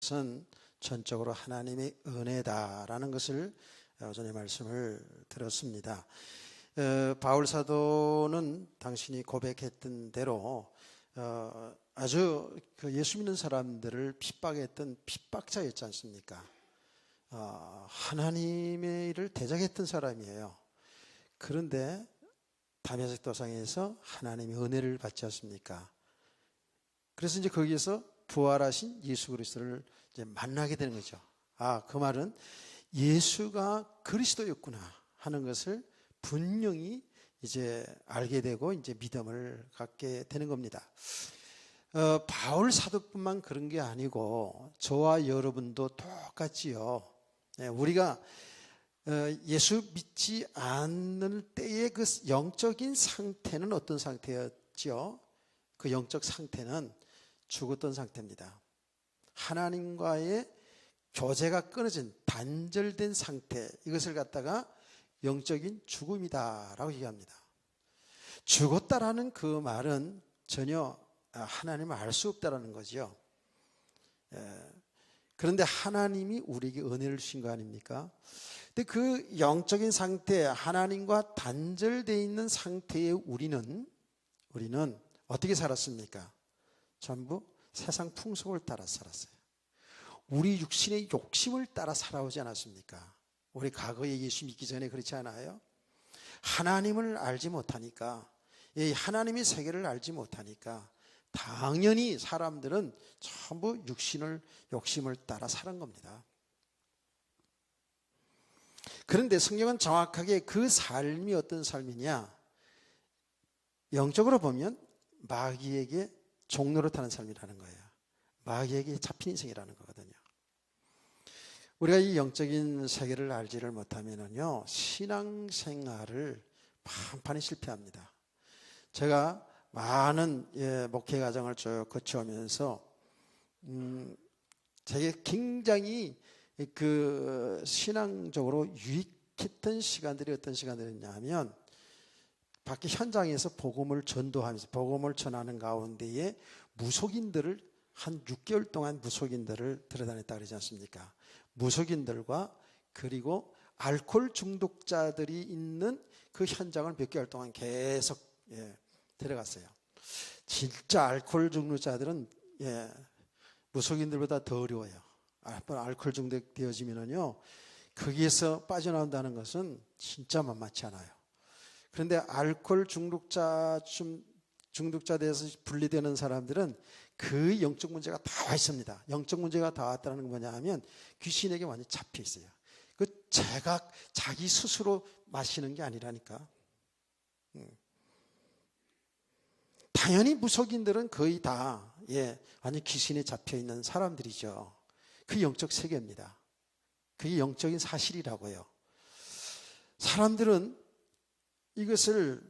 것은 전적으로 하나님의 은혜다라는 것을 전에 말씀을 들었습니다. 바울 사도는 당신이 고백했던 대로 아주 예수 믿는 사람들을 핍박했던 핍박자였지 않습니까? 하나님의 일을 대적했던 사람이에요. 그런데 다메섹 도상에서 하나님의 은혜를 받지 않습니까? 그래서 이제 거기에서 부활하신 예수 그리스도를 이제 만나게 되는 거죠. 그 말은 예수가 그리스도였구나 하는 것을 분명히 이제 알게 되고 이제 믿음을 갖게 되는 겁니다. 바울 사도뿐만 그런 게 아니고 저와 여러분도 똑같지요. 우리가 예수 믿지 않는 때의 그 영적인 상태는 어떤 상태였죠? 그 영적 상태는 죽었던 상태입니다. 하나님과의 교제가 끊어진 단절된 상태, 이것을 갖다가 영적인 죽음이다라고 얘기합니다. 죽었다라는 그 말은 전혀 하나님을 알 수 없다라는 거죠. 그런데 하나님이 우리에게 은혜를 주신 거 아닙니까? 근데 그 영적인 상태, 하나님과 단절되어 있는 상태의 우리는 어떻게 살았습니까? 전부 세상 풍속을 따라 살았어요. 우리 육신의 욕심을 따라 살아오지 않았습니까? 우리 과거에 예수 믿기 전에 그렇지 않아요? 하나님을 알지 못하니까, 하나님의 세계를 알지 못하니까 당연히 사람들은 전부 욕심을 따라 사는 겁니다. 그런데 성경은 정확하게 그 삶이 어떤 삶이냐? 영적으로 보면 마귀에게 종로를 타는 삶이라는 거예요. 마귀에게 잡힌 인생이라는 거거든요. 우리가 이 영적인 세계를 알지를 못하면요, 신앙생활을 판판히 실패합니다. 제가 많은 목회 과정을 쭉 거쳐오면서 제게 굉장히 그 신앙적으로 유익했던 시간들이 어떤 시간들이었냐면, 밖에 현장에서 복음을 전도하면서 복음을 전하는 가운데에 무속인들을 한 6개월 동안 무속인들을 들여다녔다 그러지 않습니까? 무속인들과 그리고 알코올 중독자들이 있는 그 현장을 몇 개월 동안 계속 데려갔어요. 진짜 알코올 중독자들은 무속인들보다 더 어려워요. 알코올 중독되어지면은요, 거기에서 빠져나온다는 것은 진짜 만만치 않아요. 그런데 알코올 중독자 돼서 분리되는 사람들은 그 영적 문제가 다 와 있습니다. 영적 문제가 다 왔다는 건 뭐냐 하면 귀신에게 완전히 잡혀 있어요. 자기 스스로 마시는 게 아니라니까. 당연히 무속인들은 거의 다 완전 귀신에 잡혀 있는 사람들이죠. 그게 영적 세계입니다. 그게 영적인 사실이라고요. 사람들은 이것을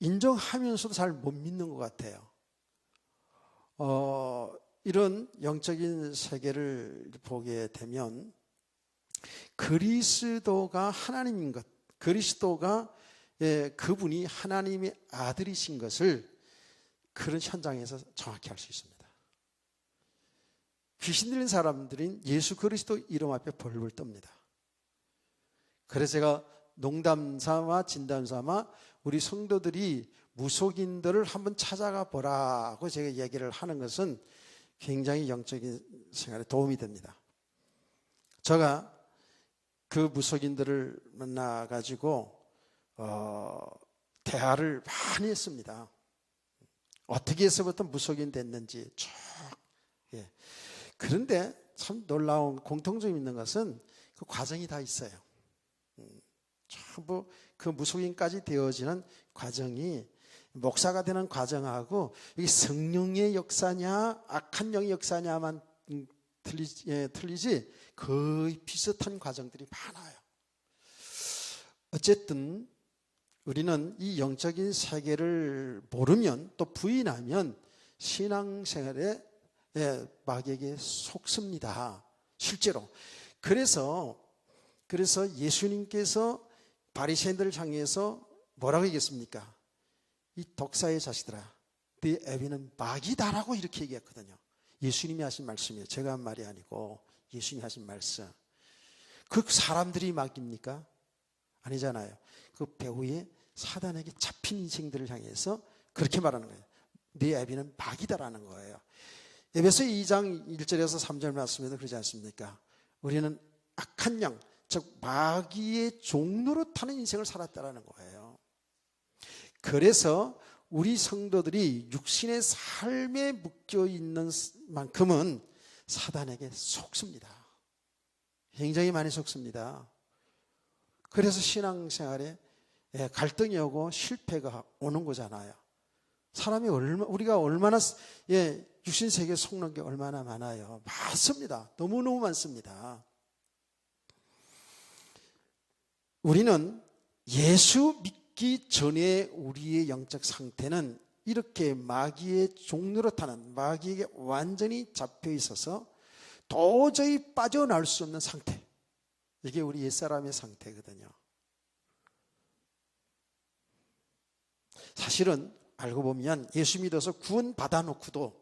인정하면서도 잘 못 믿는 것 같아요. 이런 영적인 세계를 보게 되면 그리스도가 하나님인 것, 그리스도가 그분이 하나님의 아들이신 것을 그런 현장에서 정확히 알 수 있습니다. 귀신 들린 사람들인 예수 그리스도 이름 앞에 벌벌 떱니다. 그래서 제가 농담 삼아 진담 삼아 우리 성도들이 무속인들을 한번 찾아가 보라고 제가 얘기를 하는 것은 굉장히 영적인 생활에 도움이 됩니다. 제가 그 무속인들을 만나가지고 대화를 많이 했습니다. 어떻게 해서부터 무속인 됐는지 쭉. 그런데 참 놀라운 공통점이 있는 것은 그 과정이 다 있어요. 전부 그 무속인까지 되어지는 과정이 목사가 되는 과정하고 이게 성령의 역사냐 악한 영의 역사냐만 틀리지 거의 비슷한 과정들이 많아요. 어쨌든 우리는 이 영적인 세계를 모르면 또 부인하면 신앙생활에 마귀에게 속습니다. 실제로. 그래서 예수님께서 바리새인들을 향해서 뭐라고 얘기했습니까? 이 독사의 자식들아, 네 애비는 마귀다라고 이렇게 얘기했거든요. 예수님이 하신 말씀이에요. 제가 한 말이 아니고 예수님이 하신 말씀. 그 사람들이 막입니까? 아니잖아요. 그 배후에 사단에게 잡힌 인생들을 향해서 그렇게 말하는 거예요. 네 애비는 마귀다라는 거예요. 에베소 2장 1절에서 3절 말씀에도 그러지 않습니까? 우리는 악한 영, 즉 마귀의 종로로 타는 인생을 살았다라는 거예요. 그래서 우리 성도들이 육신의 삶에 묶여 있는 만큼은 사단에게 속습니다. 굉장히 많이 속습니다. 그래서 신앙생활에 갈등이 오고 실패가 오는 거잖아요. 사람이 우리가 얼마나 육신 세계에 속는 게 얼마나 많아요. 많습니다. 너무너무 많습니다. 우리는 예수 믿기 전에 우리의 영적 상태는 이렇게 마귀의 종로로 타는, 마귀에게 완전히 잡혀 있어서 도저히 빠져나올 수 없는 상태. 이게 우리 옛사람의 상태거든요. 사실은 알고 보면 예수 믿어서 구원 받아놓고도,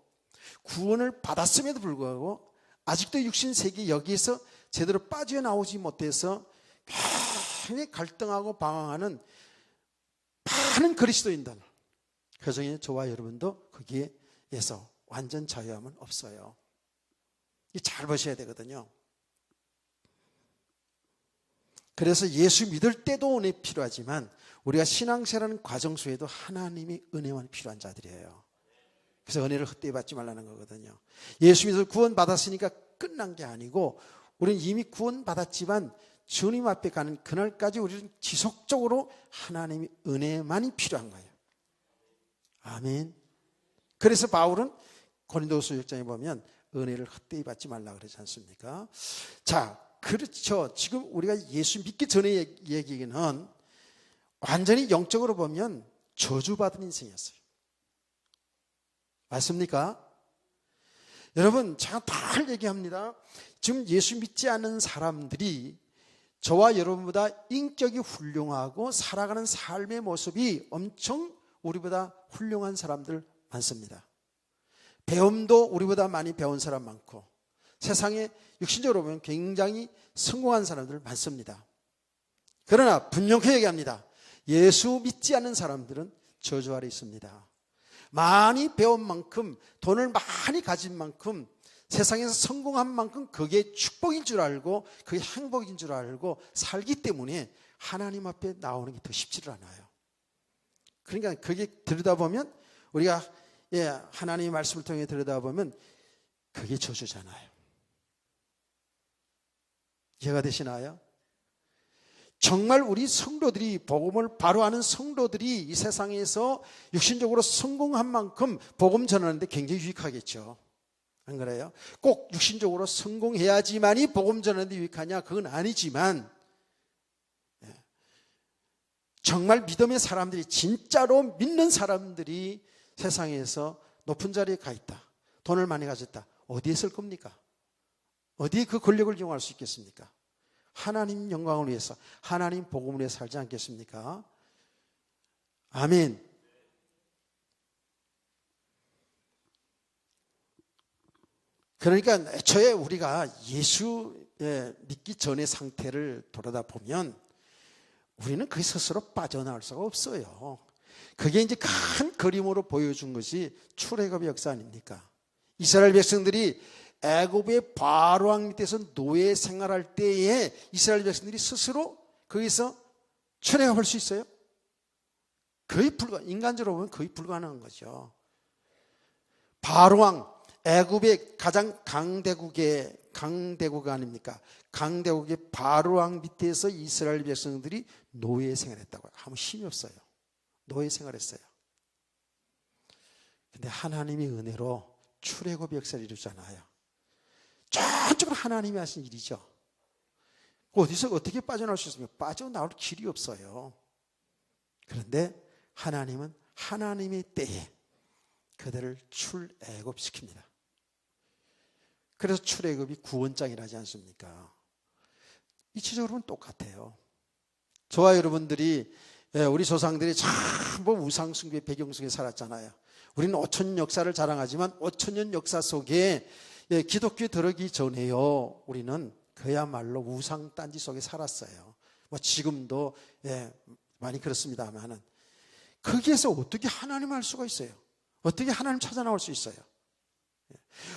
구원을 받았음에도 불구하고 아직도 육신 세계 여기에서 제대로 빠져나오지 못해서 굉장히 갈등하고 방황하는 많은 그리스도인들, 그중에 저와 여러분도 거기에서 완전 자유함은 없어요. 잘 보셔야 되거든요. 그래서 예수 믿을 때도 은혜 필요하지만 우리가 신앙생활하는 과정 속에도 하나님의 은혜만 필요한 자들이에요. 그래서 은혜를 헛되이 받지 말라는 거거든요. 예수 믿어서 구원 받았으니까 끝난 게 아니고 우리는 이미 구원 받았지만 주님 앞에 가는 그날까지 우리는 지속적으로 하나님의 은혜만이 필요한 거예요. 아멘. 그래서 바울은 고린도후서 6장에 보면 은혜를 헛되이 받지 말라 그러지 않습니까? 자, 그렇죠. 지금 우리가 예수 믿기 전의 얘기는 완전히 영적으로 보면 저주받은 인생이었어요. 맞습니까? 여러분, 제가 다 얘기합니다. 지금 예수 믿지 않는 사람들이 저와 여러분보다 인격이 훌륭하고 살아가는 삶의 모습이 엄청 우리보다 훌륭한 사람들 많습니다. 배움도 우리보다 많이 배운 사람 많고 세상에 육신적으로 보면 굉장히 성공한 사람들 많습니다. 그러나 분명히 얘기합니다. 예수 믿지 않는 사람들은 저주 아래 있습니다. 많이 배운 만큼, 돈을 많이 가진 만큼, 세상에서 성공한 만큼 그게 축복인 줄 알고 그게 행복인 줄 알고 살기 때문에 하나님 앞에 나오는 게 더 쉽지를 않아요. 그러니까 그게 들여다보면 우리가 하나님의 말씀을 통해 들여다보면 그게 저주잖아요. 이해가 되시나요? 정말 우리 성도들이, 복음을 바로 아는 성도들이 이 세상에서 육신적으로 성공한 만큼 복음 전하는데 굉장히 유익하겠죠. 안 그래요? 꼭 육신적으로 성공해야지만이 복음 전하는데 유익하냐? 그건 아니지만 정말 믿음의 사람들이, 진짜로 믿는 사람들이 세상에서 높은 자리에 가 있다, 돈을 많이 가졌다, 어디에 쓸 겁니까? 어디에 그 권력을 이용할 수 있겠습니까? 하나님 영광을 위해서, 하나님 복음을 위해서 살지 않겠습니까? 아멘. 그러니까 애초에 우리가 예수 믿기 전의 상태를 돌아다 보면 우리는 그 스스로 빠져나올 수가 없어요. 그게 이제 큰 그림으로 보여준 것이 출애굽의 역사 아닙니까? 이스라엘 백성들이 애굽의 바로왕 밑에서 노예 생활할 때에 이스라엘 백성들이 스스로 거기서 출애굽할 수 있어요? 거의 인간적으로 보면 거의 불가능한 거죠. 바로왕, 애굽의 가장 강대국 아닙니까? 강대국의 바로왕 밑에서 이스라엘 백성들이 노예 생활했다고요. 아무 힘이 없어요. 노예 생활했어요. 근데 하나님의 은혜로 출애굽 역사를 이루잖아요. 전적으로 하나님이 하신 일이죠. 어디서 어떻게 빠져나올 수 있습니까? 빠져나올 길이 없어요. 그런데 하나님은 하나님의 때에 그들을 출애굽시킵니다. 그래서 출애굽이 구원장이라지 않습니까? 이치적으로는 똑같아요. 저와 여러분들이, 우리 조상들이 전부 우상숭배 배경 속에 살았잖아요. 우리는 5,000년 역사를 자랑하지만 5,000년 역사 속에 기독교에 들어오기 전에요, 우리는 그야말로 우상 딴지 속에 살았어요. 뭐 지금도 많이 그렇습니다만은 거기에서 어떻게 하나님 알 수가 있어요? 어떻게 하나님 찾아 나올 수 있어요?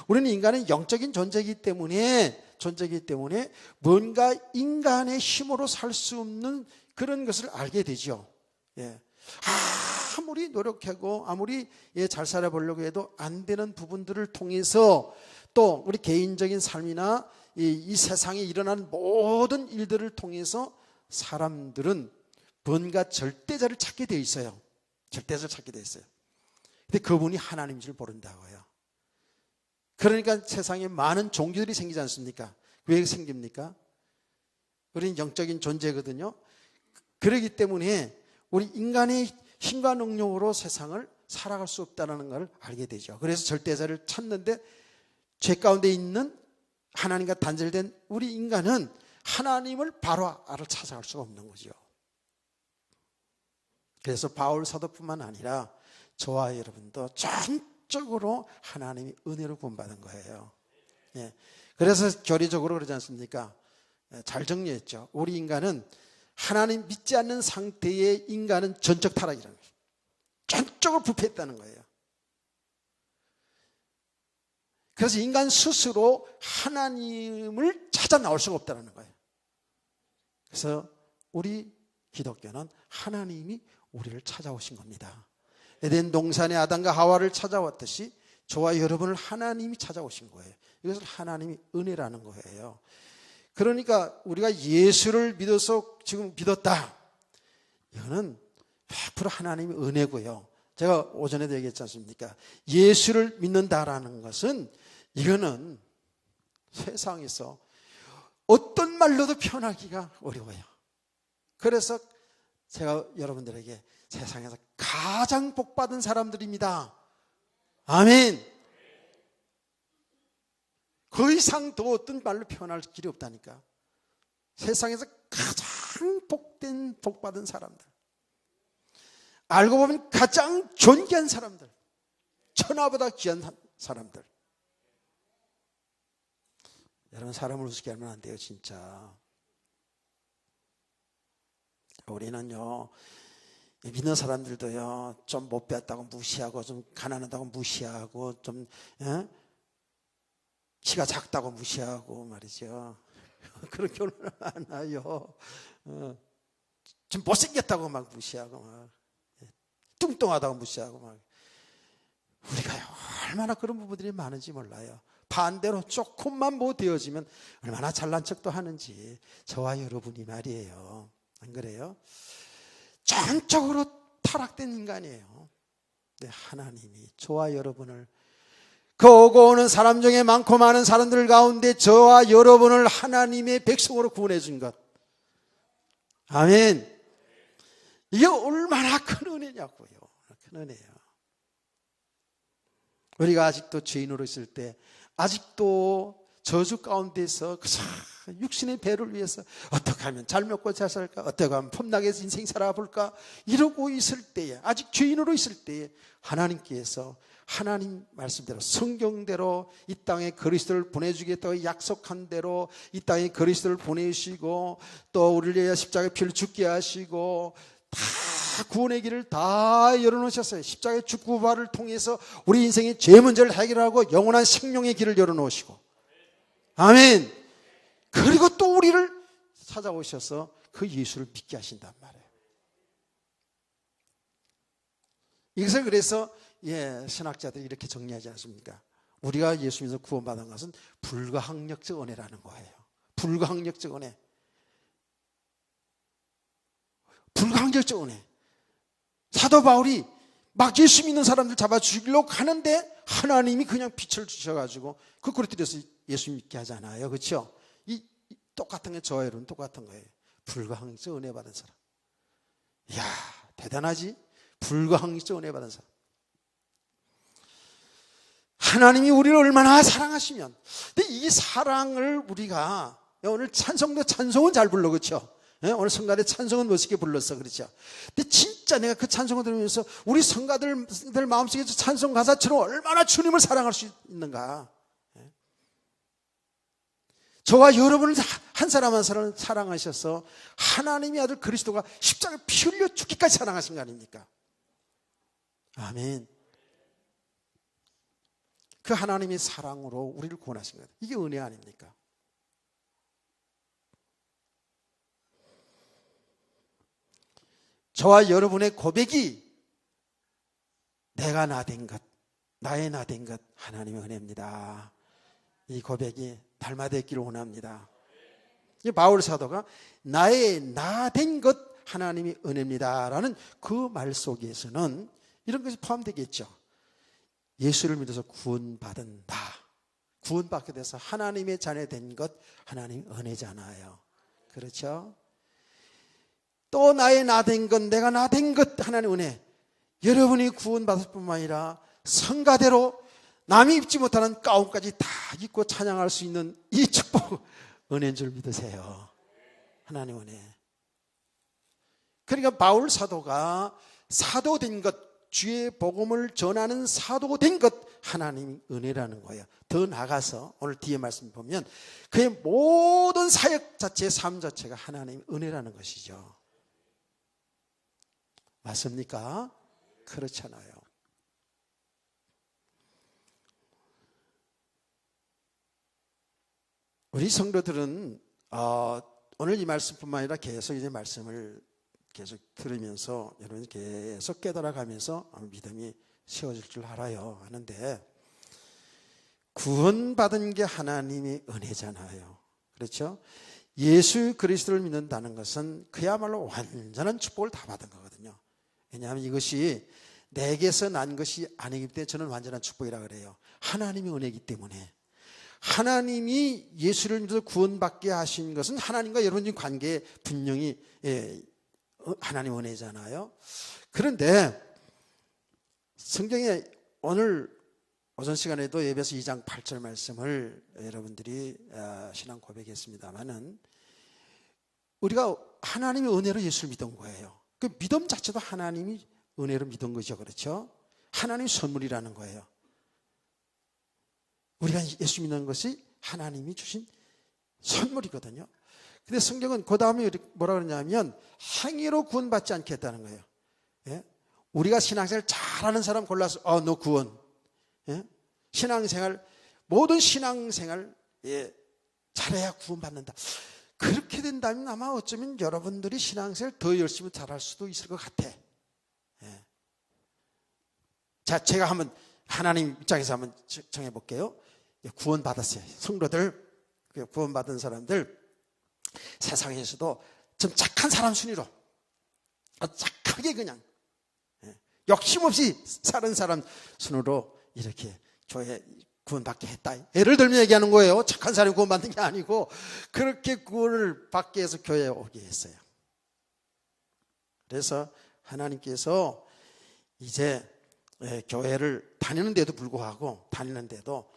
우리는 인간은 영적인 존재이기 때문에 뭔가 인간의 힘으로 살 수 없는 그런 것을 알게 되죠. 아무리 노력하고 아무리 잘 살아보려고 해도 안 되는 부분들을 통해서 또 우리 개인적인 삶이나 이 세상에 일어나는 모든 일들을 통해서 사람들은 뭔가 절대자를 찾게 되어 있어요. 절대자를 찾게 되어 있어요. 근데 그분이 하나님인 줄 모른다고요. 그러니까 세상에 많은 종교들이 생기지 않습니까? 왜 생깁니까? 우리는 영적인 존재거든요. 그렇기 때문에 우리 인간의 힘과 능력으로 세상을 살아갈 수 없다는 걸 알게 되죠. 그래서 절대자를 찾는데 죄 가운데 있는 하나님과 단절된 우리 인간은 하나님을 바로 찾아갈 수가 없는 거죠. 그래서 바울 사도뿐만 아니라 저와 여러분도 전적으로 하나님이 은혜로 구원받은 거예요. 그래서 교리적으로 그러지 않습니까? 잘 정리했죠. 우리 인간은 하나님 믿지 않는 상태의 인간은 전적 타락이라는 거예요. 전적으로 부패했다는 거예요. 그래서 인간 스스로 하나님을 찾아 나올 수가 없다는 거예요. 그래서 우리 기독교는 하나님이 우리를 찾아오신 겁니다. 에덴 동산의 아담과 하와를 찾아왔듯이 저와 여러분을 하나님이 찾아오신 거예요. 이것을 하나님이 은혜라는 거예요. 그러니까 우리가 예수를 믿어서 지금 믿었다, 이거는 100% 하나님의 은혜고요. 제가 오전에도 얘기했지 않습니까? 예수를 믿는다라는 것은 이거는 세상에서 어떤 말로도 표현하기가 어려워요. 그래서 제가 여러분들에게 세상에서 가장 복받은 사람들입니다. 아멘. 그 이상 더 어떤 말로 표현할 길이 없다니까. 세상에서 가장 복받은 사람들, 알고 보면 가장 존귀한 사람들, 천하보다 귀한 사람들. 여러분, 사람을 우습게 하면 안 돼요, 진짜. 우리는요, 믿는 사람들도요, 좀 못 배웠다고 무시하고, 좀 가난하다고 무시하고, 좀 키가 작다고 무시하고 말이죠. 그런 경우는 많아요. 좀 못생겼다고 막 무시하고, 막 뚱뚱하다고 무시하고, 막 우리가 얼마나 그런 부분들이 많은지 몰라요. 반대로 조금만 못되어지면 얼마나 잘난 척도 하는지 저와 여러분이 말이에요. 안 그래요? 전적으로 타락된 인간이에요. 근데 하나님이 저와 여러분을, 그 오고 오는 사람 중에 많고 많은 사람들 가운데 저와 여러분을 하나님의 백성으로 구원해 준 것, 아멘. 이게 얼마나 큰 은혜냐고요. 큰 은혜예요. 우리가 아직도 죄인으로 있을 때, 아직도 저주 가운데서 육신의 배를 위해서 어떻게 하면 잘 먹고 잘 살까, 어떻게 하면 폼나게 인생 살아볼까 이러고 있을 때에, 아직 죄인으로 있을 때에 하나님께서 하나님 말씀대로, 성경대로 이 땅에 그리스도를 보내주겠다고 약속한 대로 이 땅에 그리스도를 보내시고, 또 우리를 위해 십자가에 피를 죽게 하시고 다 구원의 길을 다 열어놓으셨어요. 십자가의 죽부활을 통해서 우리 인생의 죄 문제를 해결하고 영원한 생명의 길을 열어놓으시고, 아멘. 그리고 또 우리를 찾아오셔서 그 예수를 믿게 하신단 말이에요. 이것을 그래서 신학자들이 이렇게 정리하지 않습니까? 우리가 예수 믿어서 구원받은 것은 불가항력적 은혜라는 거예요. 불가항력적 은혜. 불가항력적 은혜. 사도 바울이 막 예수 믿는 사람들 잡아 죽이려고 하는데 하나님이 그냥 빛을 주셔가지고 그 꼬리들여서 예수 믿게 하잖아요. 그렇죠? 이 똑같은 게 저와 여러분 똑같은 거예요. 불가항력적 은혜 받은 사람. 이야, 대단하지? 불가항력적 은혜 받은 사람. 하나님이 우리를 얼마나 사랑하시면, 근데 이 사랑을 우리가 오늘 찬송도 찬송은 잘 불러, 그렇죠? 오늘 성가대 찬송은 멋있게 불렀어. 그렇죠? 근데 진짜 내가 그 찬송을 들으면서 우리 성가들 마음속에 찬송 가사처럼 얼마나 주님을 사랑할 수 있는가. 저와 여러분을 한 사람 한 사람을 사랑하셔서 하나님의 아들 그리스도가 십자가에 피 흘려 죽기까지 사랑하신 거 아닙니까? 아멘. 그 하나님의 사랑으로 우리를 구원하신 거예요. 이게 은혜 아닙니까? 저와 여러분의 고백이 내가 나 된 것, 나의 나 된 것 하나님의 은혜입니다. 이 고백이 닮아되기를 원합니다. 이 바울 사도가 나의 나 된 것 하나님의 은혜입니다라는 그 말 속에서는 이런 것이 포함되겠죠. 예수를 믿어서 구원받은 나, 구원받게 돼서 하나님의 자녀 된 것 하나님 은혜잖아요. 그렇죠? 또 나의 나 된 것, 내가 나 된 것 하나님 은혜. 여러분이 구원받을 뿐만 아니라 성가대로 남이 입지 못하는 가운까지 다 입고 찬양할 수 있는 이 축복 은혜인 줄 믿으세요. 하나님 은혜. 그러니까 바울 사도가 사도된 것, 주의 복음을 전하는 사도된 것 하나님의 은혜라는 거예요. 더 나아가서 오늘 뒤에 말씀 보면 그의 모든 사역 자체의 삶 자체가 하나님의 은혜라는 것이죠. 맞습니까? 그렇잖아요. 우리 성도들은 오늘 이 말씀뿐만 아니라 계속 이제 말씀을 계속 들으면서 여러분 계속 깨달아가면서 믿음이 세워질 줄 알아요. 하는데 구원받은 게 하나님의 은혜잖아요. 그렇죠? 예수 그리스도를 믿는다는 것은 그야말로 완전한 축복을 다 받은 거거든요. 왜냐하면 이것이 내게서 난 것이 아니기 때문에 저는 완전한 축복이라 그래요. 하나님의 은혜이기 때문에. 하나님이 예수를 믿어서 구원받게 하신 것은 하나님과 여러분의 관계에 분명히 하나님 은혜잖아요. 그런데 성경에 오늘 오전 시간에도 예배서 2장 8절 말씀을 여러분들이 신앙 고백했습니다마는 우리가 하나님의 은혜로 예수를 믿은 거예요. 그 믿음 자체도 하나님이 은혜로 믿은 거죠. 그렇죠? 하나님의 선물이라는 거예요. 우리가 예수 믿는 것이 하나님이 주신 선물이거든요. 근데 성경은 그 다음에 뭐라 그러냐면 행위로 구원받지 않겠다는 거예요. 예? 우리가 신앙생활 잘하는 사람 골라서 너 구원. 예? 신앙생활 모든 신앙생활 잘해야 구원받는다. 그렇게 된다면 아마 어쩌면 여러분들이 신앙생활 더 열심히 잘할 수도 있을 것 같아. 예. 자, 제가 한번 하나님 입장에서 한번 정해 볼게요. 구원받았어요. 성도들, 구원받은 사람들 세상에서도 좀 착한 사람 순위로 착하게 그냥 욕심 없이 사는 사람 순으로 이렇게 교회 구원받게 했다. 예를 들면 얘기하는 거예요. 착한 사람이 구원받는 게 아니고 그렇게 구원을 받게 해서 교회에 오게 했어요. 그래서 하나님께서 이제 교회를 다니는데도 불구하고 다니는데도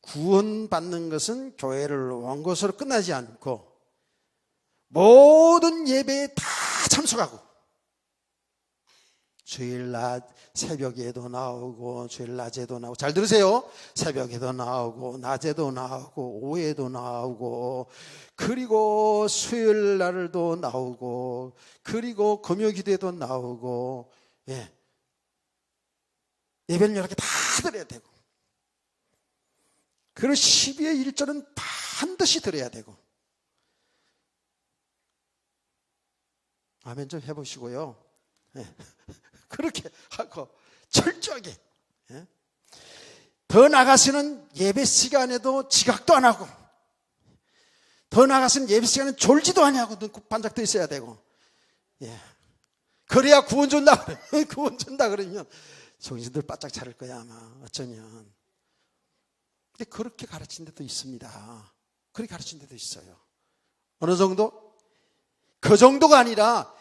구원받는 것은 교회를 온 것으로 끝나지 않고 모든 예배에 다 참석하고 주일 낮 새벽에도 나오고 주일 낮에도 나오고 잘 들으세요. 새벽에도 나오고 낮에도 나오고 오후에도 나오고 그리고 수요일 날도 나오고 그리고 금요기도에도 나오고 예배는 이렇게 다 드려야 되고 그리고 12의 1절은 반드시 드려야 되고 아멘 좀 해보시고요. 그렇게 하고 철저하게 더 나아가서는 예배 시간에도 지각도 안 하고 더 나아가서는 예배 시간에 졸지도 아니하고 눈 반짝 떠 있어야 되고 그래야 구원 준다 구원 준다 그러면 정신들 바짝 차릴 거야 아마 어쩌면. 근데 그렇게 가르친 데도 있습니다. 그렇게 가르친 데도 있어요. 어느 정도? 그 정도가 아니라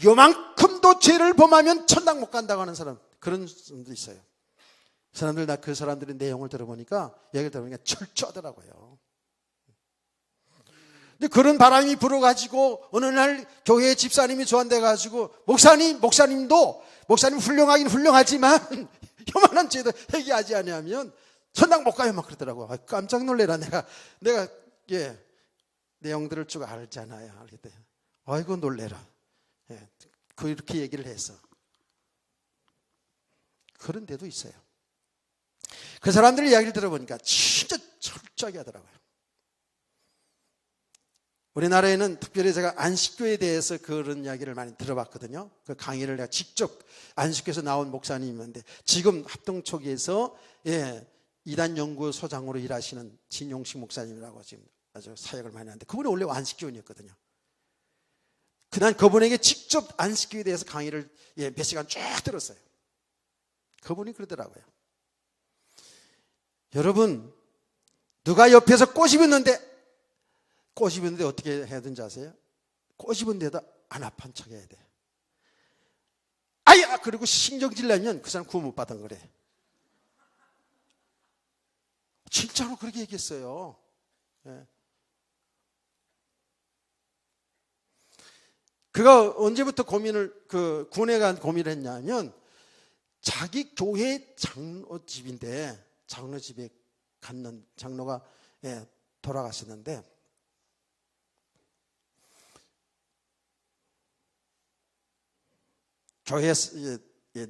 요만큼도 죄를 범하면 천당 못 간다고 하는 사람, 그런 사람도 있어요. 그 사람들의 내용을 들어보니까, 얘기를 들어보니까 철저하더라고요. 근데 그런 바람이 불어가지고 어느 날 교회 집사님이 저한테 목사님 훌륭하긴 훌륭하지만 요만한 죄도 회개하지 않으면 천당 못 가요 막 그러더라고. 깜짝 놀래라. 내가 내용들을 쭉 알잖아요. 알게 돼. 아이고 놀래라. 그렇게 얘기를 해서. 그런 데도 있어요. 그 사람들 이야기를 들어보니까 진짜 철저하게 하더라고요. 우리나라에는 특별히 제가 안식교에 대해서 그런 이야기를 많이 들어봤거든요. 그 강의를 내가 직접 안식교에서 나온 목사님인데 지금 합동초기에서 이단 연구소장으로 일하시는 진용식 목사님이라고 지금 아주 사역을 많이 하는데 그분이 원래 안식교인이었거든요. 그날 그분에게 직접 안식교에 대해서 강의를 몇 시간 쭉 들었어요. 그분이 그러더라고요. 여러분, 누가 옆에서 꼬집었는데 어떻게 해야 되는지 아세요? 꼬집은데도 안 아픈 척 해야 돼. 아야! 그리고 신경질 내면 그 사람 구원 못 받은 거래. 진짜로 그렇게 얘기했어요. 그가 언제부터 군에 간 고민을 했냐면 자기 교회 장로집인데 장로집에 갔는 장로가 돌아가셨는데 교회에서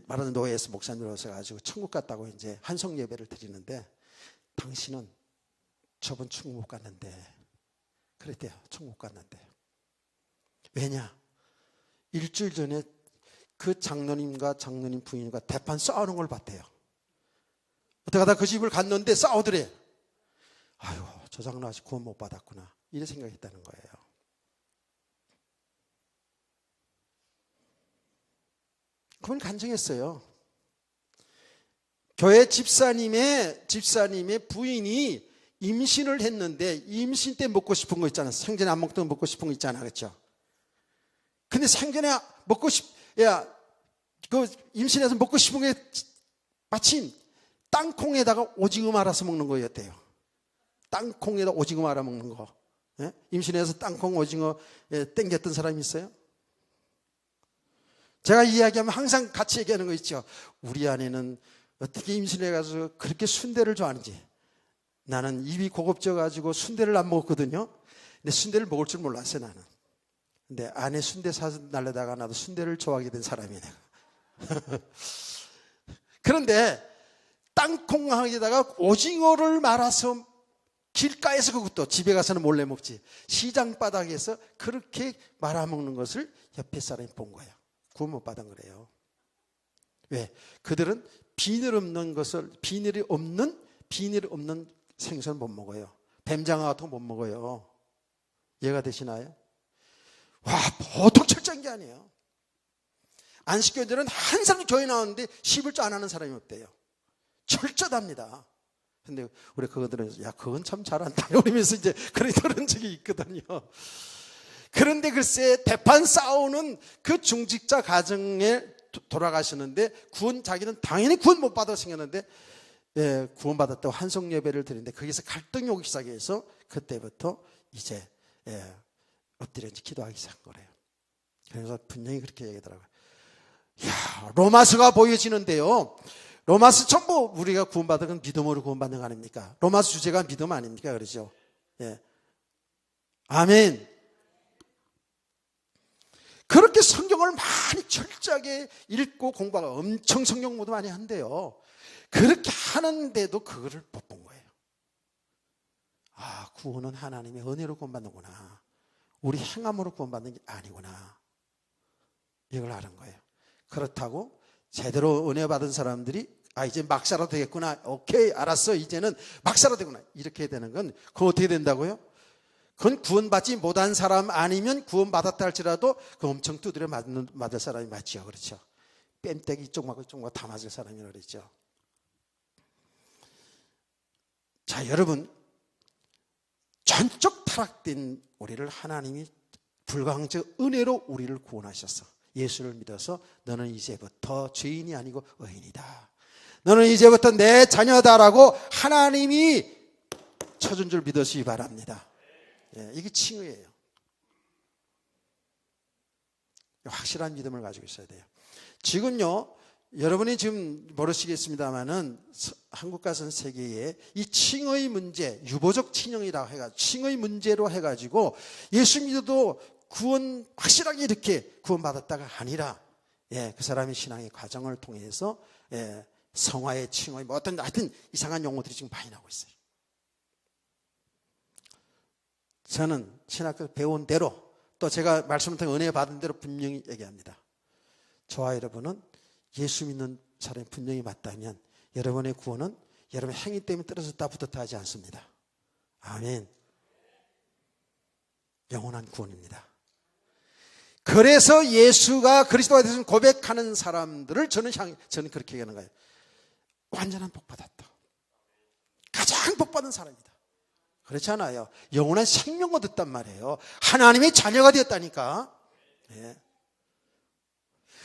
말하는 노예에서 목사님으로 오셔가지고 천국 갔다고 이제 한송 예배를 드리는데 당신은 저번 천국 못 갔는데 그랬대요. 천국 갔는데 왜냐? 일주일 전에 그 장로님과 장로님 부인과 대판 싸우는 걸 봤대요. 어떻게 하다 그 집을 갔는데 싸우더래. 아유, 저 장로 아직 구원 못 받았구나. 이런 생각했다는 거예요. 그건 간증했어요. 교회 집사님의 부인이 임신을 했는데 임신 때 먹고 싶은 거 있잖아. 생전에 안 먹던 거 먹고 싶은 거 있잖아. 그렇죠? 근데 생전에 그 임신해서 먹고 싶은 게 마침 땅콩에다가 오징어 말아서 먹는 거였대요. 땅콩에다 오징어 말아 먹는 거. 임신해서 땅콩 오징어 땡겼던 사람이 있어요? 제가 이야기하면 항상 같이 얘기하는 거 있죠. 우리 아내는 어떻게 임신해가지고 그렇게 순대를 좋아하는지. 나는 입이 고급져가지고 순대를 안 먹었거든요. 근데 순대를 먹을 줄 몰랐어요, 나는. 근데 아내 순대 사서 날려다가 나도 순대를 좋아하게 된 사람이에요, 내가. 그런데 땅콩에다가 오징어를 말아서 길가에서 그것도 집에 가서는 몰래 먹지. 시장 바닥에서 그렇게 말아먹는 것을 옆에 사람이 본 거예요. 구원 못 받은 거래요. 왜? 그들은 비늘 없는 생선을 못 먹어요. 뱀장어 같은 거 못 먹어요. 이해가 되시나요? 와, 보통 철저한 게 아니에요. 안식교인들은 한 사람이 교회 나왔는데 11조 안 하는 사람이 없대요. 철저합니다. 근데 우리 그거들은 그건 참 잘한다. 이러면서 이제 그런 적이 있거든요. 그런데 글쎄 대판 싸우는 그 중직자 가정에 돌아가시는데 자기는 당연히 구원 못 받아 생겼는데 구원 받았다고 한송 예배를 드리는데 거기서 갈등이 오기 시작해서 그때부터 이제 엎드려 기도하기 시작한 거래요. 그래서 분명히 그렇게 얘기하더라고요. 로마서가 보여지는데요. 로마서 전부 우리가 구원받은 건 믿음으로 구원받는 거 아닙니까? 로마서 주제가 믿음 아닙니까? 그러죠. 아멘. 그렇게 성경을 많이 철저하게 읽고 공부하고 엄청 성경 공부도 많이 한대요. 그렇게 하는데도 그거를 못 본 거예요. 구원은 하나님의 은혜로 구원받는구나. 우리 행함으로 구원받는 게 아니구나. 이걸 아는 거예요. 그렇다고 제대로 은혜 받은 사람들이 이제 막사로 되겠구나. 오케이, 알았어. 이제는 막사로 되구나. 이렇게 되는 건 그건 어떻게 된다고요? 그건 구원받지 못한 사람 아니면 구원받았다 할지라도 그 엄청 두드려 맞을 사람이 맞죠. 그렇죠. 뺨때기 이쪽 맞고 이쪽 맞고 다 맞을 사람이라고 그랬죠. 자, 여러분, 전적 타락된 우리를 하나님이 불가항적 은혜로 우리를 구원하셨어. 예수를 믿어서 너는 이제부터 죄인이 아니고 의인이다. 너는 이제부터 내 자녀다라고 하나님이 쳐준 줄 믿으시기 바랍니다. 이게 칭의예요. 확실한 믿음을 가지고 있어야 돼요. 지금요, 여러분이 지금 모르시겠습니다만은 한국 가선 세계에 이 칭의 문제, 유보적 친형이라고 해가지고 칭의 문제로 해가지고 예수 믿어도 구원 확실하게 이렇게 구원받았다가 아니라 그 사람의 신앙의 과정을 통해서 성화의 칭의 뭐 어떤 하여튼 이상한 용어들이 지금 많이 나오고 있어요. 저는 신학교 배운 대로 또 제가 말씀을 통해 은혜 받은 대로 분명히 얘기합니다. 저와 여러분은 예수 믿는 사람이 분명히 맞다면 여러분의 구원은 여러분의 행위 때문에 떨어졌다 붙었다 하지 않습니다. 아멘. 영원한 구원입니다. 그래서 예수가 그리스도가 되신 고백하는 사람들을 저는 그렇게 얘기하는 거예요. 완전한 복 받았다. 가장 복 받은 사람이다. 그렇지 않아요. 영원한 생명 얻었단 말이에요. 하나님의 자녀가 되었다니까. 네.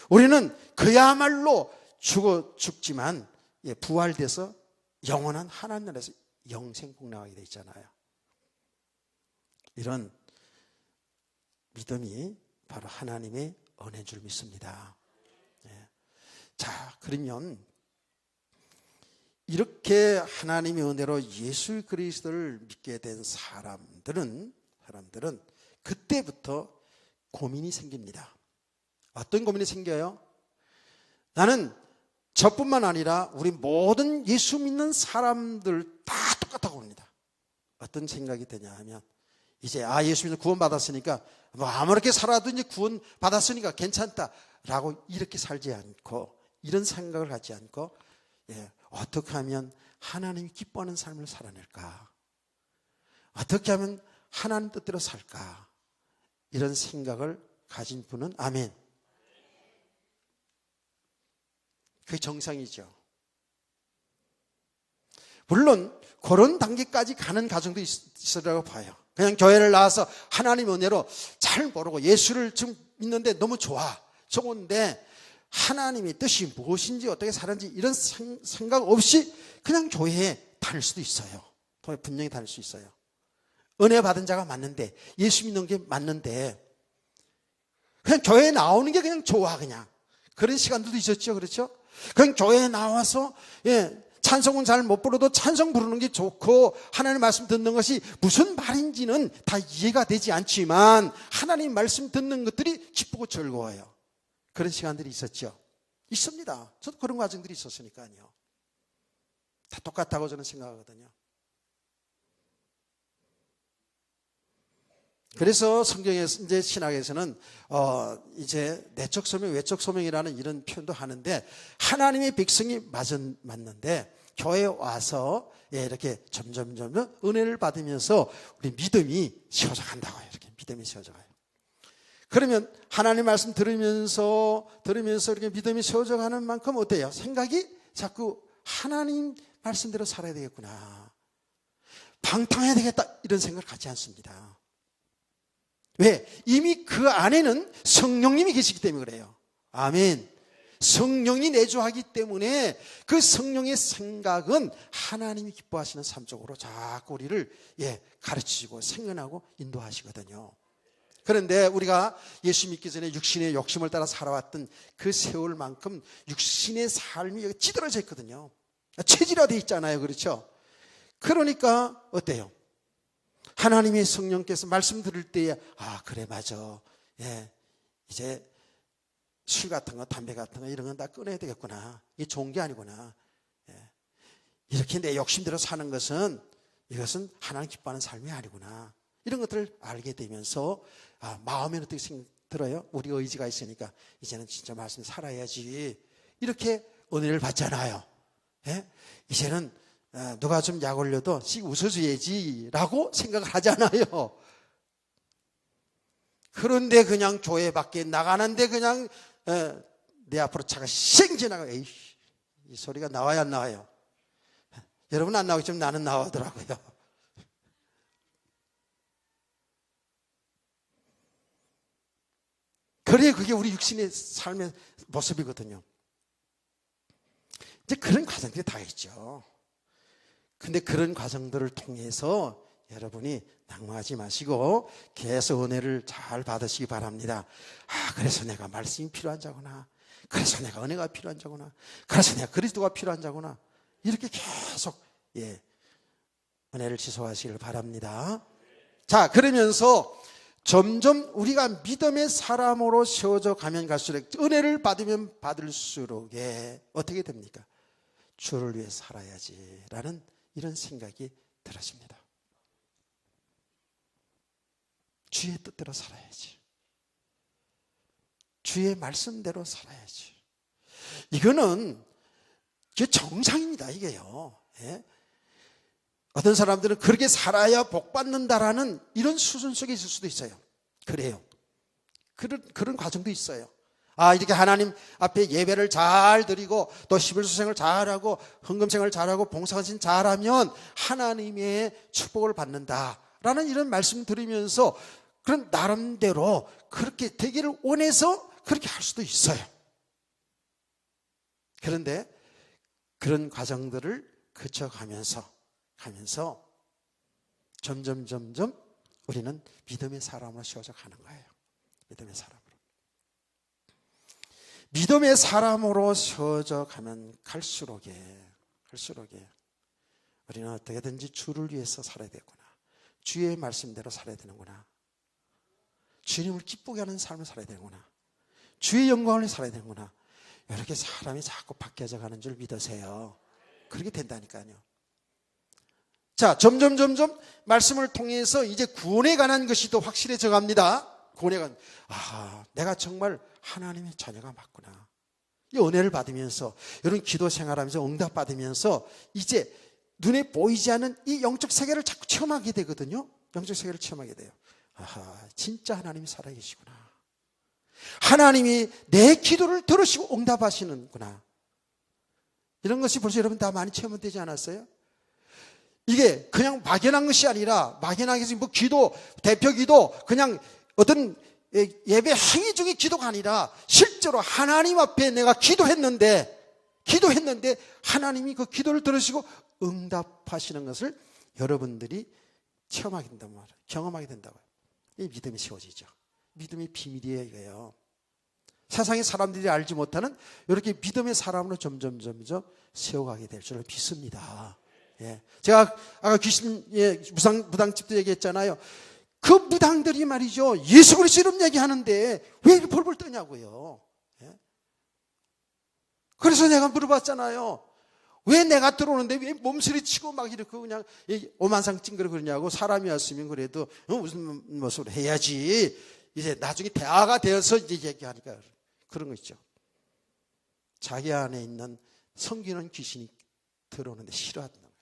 우리는 그야말로 죽지만 부활돼서 영원한 하나님 나라에서 영생 복락하게 돼 있잖아요. 이런 믿음이 바로 하나님의 은혜인 줄 믿습니다. 자, 그러면 이렇게 하나님의 은혜로 예수 그리스도를 믿게 된 사람들은 그때부터 고민이 생깁니다. 어떤 고민이 생겨요? 나는 저뿐만 아니라 우리 모든 예수 믿는 사람들 다 똑같다고 봅니다. 어떤 생각이 드냐 하면 이제 예수 믿는 구원 받았으니까 뭐 아무렇게 살아도 이제 구원 받았으니까 괜찮다라고 이렇게 살지 않고 이런 생각을 하지 않고 어떻게 하면 하나님이 기뻐하는 삶을 살아낼까? 어떻게 하면 하나님 뜻대로 살까? 이런 생각을 가진 분은 아멘. 그게 정상이죠. 물론 그런 단계까지 가는 가정도 있으라고 봐요. 그냥 교회를 나와서 하나님 은혜로 잘 모르고 예수를 지금 믿는데 너무 좋은데 하나님의 뜻이 무엇인지 어떻게 사는지 이런 생각 없이 그냥 교회에 다닐 수도 있어요. 분명히 다닐 수 있어요. 은혜 받은 자가 맞는데 예수 믿는 게 맞는데 그냥 교회에 나오는 게 그냥 좋아. 그냥 그런 시간들도 있었죠. 그렇죠? 그냥 교회에 나와서 찬송은 잘 못 부르도 찬송 부르는 게 좋고 하나님 말씀 듣는 것이 무슨 말인지는 다 이해가 되지 않지만 하나님 말씀 듣는 것들이 기쁘고 즐거워요. 그런 시간들이 있었죠. 있습니다. 저도 그런 과정들이 있었으니까요. 다 똑같다고 저는 생각하거든요. 그래서 성경에서 이제 신학에서는 이제 내적 소명, 외적 소명이라는 이런 표현도 하는데 하나님의 백성이 맞는데 교회에 와서 이렇게 점점 은혜를 받으면서 우리 믿음이 세워져 간다고요. 이렇게 믿음이 세워져 가요. 그러면 하나님 말씀 들으면서 이렇게 믿음이 세워져 가는 만큼 어때요? 생각이 자꾸 하나님 말씀대로 살아야 되겠구나. 방탕해야 되겠다. 이런 생각을 갖지 않습니다. 왜? 이미 그 안에는 성령님이 계시기 때문에 그래요. 아멘. 성령이 내주하기 때문에 그 성령의 생각은 하나님이 기뻐하시는 삶 쪽으로 자꾸 우리를 가르치시고 생각하고 인도하시거든요. 그런데 우리가 예수 믿기 전에 육신의 욕심을 따라 살아왔던 그 세월만큼 육신의 삶이 찌들어져 있거든요. 체질화되어 있잖아요. 그렇죠? 그러니까 어때요? 하나님의 성령께서 말씀 들을 때에 그래 맞아. 이제 술 같은 거 담배 같은 거 이런 건 다 끊어야 되겠구나. 이게 좋은 게 아니구나. 이렇게 내 욕심대로 사는 것은 이것은 하나님 기뻐하는 삶이 아니구나. 이런 것들을 알게 되면서 마음에는 어떻게 들어요? 우리 의지가 있으니까 이제는 진짜 말씀 살아야지. 이렇게 은혜를 받잖아요. 이제는 누가 좀 약 올려도 웃어줘야지 라고 생각을 하잖아요. 그런데 그냥 교회 밖에 나가는데 그냥 내 앞으로 차가 쌩 지나가. 이 소리가 나와야 안 나와요? 여러분 안 나오겠지만 나는 나오더라고요. 그래 그게 우리 육신의 삶의 모습이거든요. 이제 그런 과정들이 다 있죠. 근데 그런 과정들을 통해서 여러분이 낙망하지 마시고 계속 은혜를 잘 받으시기 바랍니다. 그래서 내가 말씀이 필요한 자구나. 그래서 내가 은혜가 필요한 자구나. 그래서 내가 그리스도가 필요한 자구나. 이렇게 계속 은혜를 지속하시길 바랍니다. 자, 그러면서 점점 우리가 믿음의 사람으로 세워져 가면 갈수록 은혜를 받으면 받을수록 어떻게 됩니까? 주를 위해 살아야지라는 이런 생각이 들어집니다. 주의 뜻대로 살아야지. 주의 말씀대로 살아야지. 이거는 정상입니다, 이게요. 어떤 사람들은 그렇게 살아야 복 받는다라는 이런 수준 속에 있을 수도 있어요. 그래요. 그런 과정도 있어요. 이렇게 하나님 앞에 예배를 잘 드리고 또 11수생을 잘하고 헌금생을 잘하고 봉사헌신 잘하면 하나님의 축복을 받는다라는 이런 말씀 들으면서 그런 나름대로 그렇게 되기를 원해서 그렇게 할 수도 있어요. 그런데 그런 과정들을 거쳐가면서 점점 우리는 믿음의 사람으로 세워져 가는 거예요. 믿음의 사람으로 세워져 가면 갈수록 우리는 어떻게든지 주를 위해서 살아야 되구나. 주의 말씀대로 살아야 되는구나. 주님을 기쁘게 하는 삶을 살아야 되는구나. 주의 영광을 위해 살아야 되는구나. 이렇게 사람이 자꾸 바뀌어져 가는 줄 믿으세요. 그렇게 된다니까요. 자, 점점 말씀을 통해서 이제 구원에 관한 것이 더 확실해져 갑니다. 구원에 관한, 내가 정말 하나님의 자녀가 맞구나. 이 은혜를 받으면서, 이런 기도 생활하면서 응답 받으면서 이제 눈에 보이지 않는 이 영적 세계를 자꾸 체험하게 되거든요. 영적 세계를 체험하게 돼요. 진짜 하나님이 살아계시구나. 하나님이 내 기도를 들으시고 응답하시는구나. 이런 것이 벌써 여러분 다 많이 체험되지 않았어요? 이게 그냥 막연한 것이 아니라, 막연하게 기도, 대표 기도, 그냥 어떤 예배 행위 중의 기도가 아니라 실제로 하나님 앞에 내가 기도했는데 하나님이 그 기도를 들으시고 응답하시는 것을 여러분들이 체험하게 된단 말이에요. 경험하게 된다고요. 이 믿음이 세워지죠. 믿음의 비밀이에요, 이거요. 세상의 사람들이 알지 못하는 이렇게 믿음의 사람으로 점점 세워가게 될 줄을 믿습니다. 제가 아까 귀신 무당집도 얘기했잖아요. 그 무당들이 말이죠, 예수 그리스도 이름 얘기하는데 왜 벌벌 떠냐고요. 그래서 내가 물어봤잖아요. 왜 내가 들어오는데 왜 몸소리 치고 막 이렇게 그냥 오만상 찡그려 그러냐고. 사람이었으면 그래도 무슨 모습으로 해야지. 이제 나중에 대화가 되어서 이제 얘기하니까 그런 거 있죠. 자기 안에 있는 섬기는 귀신이 들어오는데 싫어한다는 거예요.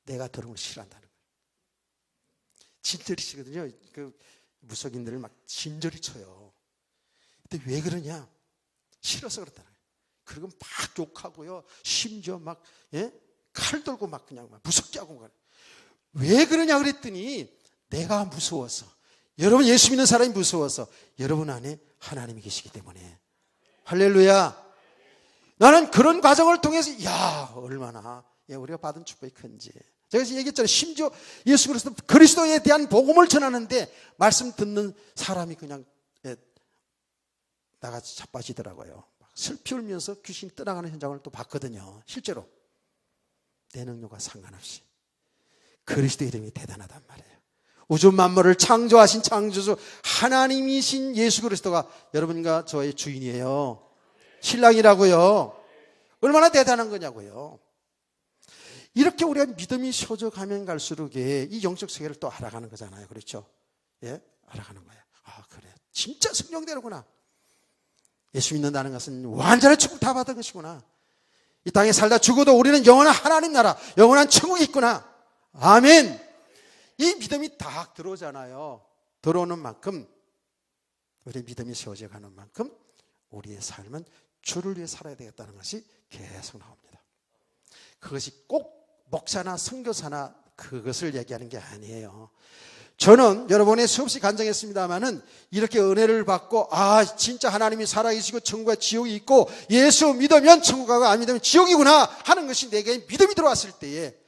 내가 들어오는 걸 싫어한다는 거예요. 진절이 치거든요. 그 무속인들을 막 진절이 쳐요. 근데 왜 그러냐? 싫어서 그렇다는 거예요. 그리고 막 욕하고요. 심지어 막 칼 들고 막 그냥 막 무섭게 하고 가요. 왜 그러냐 그랬더니 내가 무서워서, 여러분 예수 믿는 사람이 무서워서 여러분 안에 하나님이 계시기 때문에. 할렐루야. 나는 그런 과정을 통해서 얼마나 우리가 받은 축복이 큰지. 제가 얘기했잖아요. 심지어 예수 그리스도에 대한 복음을 전하는데 말씀 듣는 사람이 그냥 나같이 자빠지더라고요. 슬피 울면서 귀신이 떠나가는 현장을 또 봤거든요. 실제로 내 능력과 상관없이 그리스도 이름이 대단하단 말이에요. 우주 만물을 창조하신 창조주 하나님이신 예수 그리스도가 여러분과 저의 주인이에요. 신랑이라고요. 얼마나 대단한 거냐고요. 이렇게 우리가 믿음이 세워져 가면 갈수록 이 영적 세계를 또 알아가는 거잖아요. 그렇죠? 알아가는 거예요. 그래. 진짜 성령대로구나. 예수 믿는다는 것은 완전한 축복 다 받은 것이구나. 이 땅에 살다 죽어도 우리는 영원한 하나님 나라, 영원한 천국이 있구나. 아멘. 이 믿음이 딱 들어오잖아요. 들어오는 만큼, 우리 믿음이 세워져 가는 만큼 우리의 삶은 주를 위해 살아야 되겠다는 것이 계속 나옵니다. 그것이 꼭 목사나 선교사나 그것을 얘기하는 게 아니에요. 저는 여러분의 수없이 간증했습니다마는 이렇게 은혜를 받고 진짜 하나님이 살아계시고 천국과 지옥이 있고 예수 믿으면 천국 가고 안 믿으면 지옥이구나 하는 것이 내게 믿음이 들어왔을 때에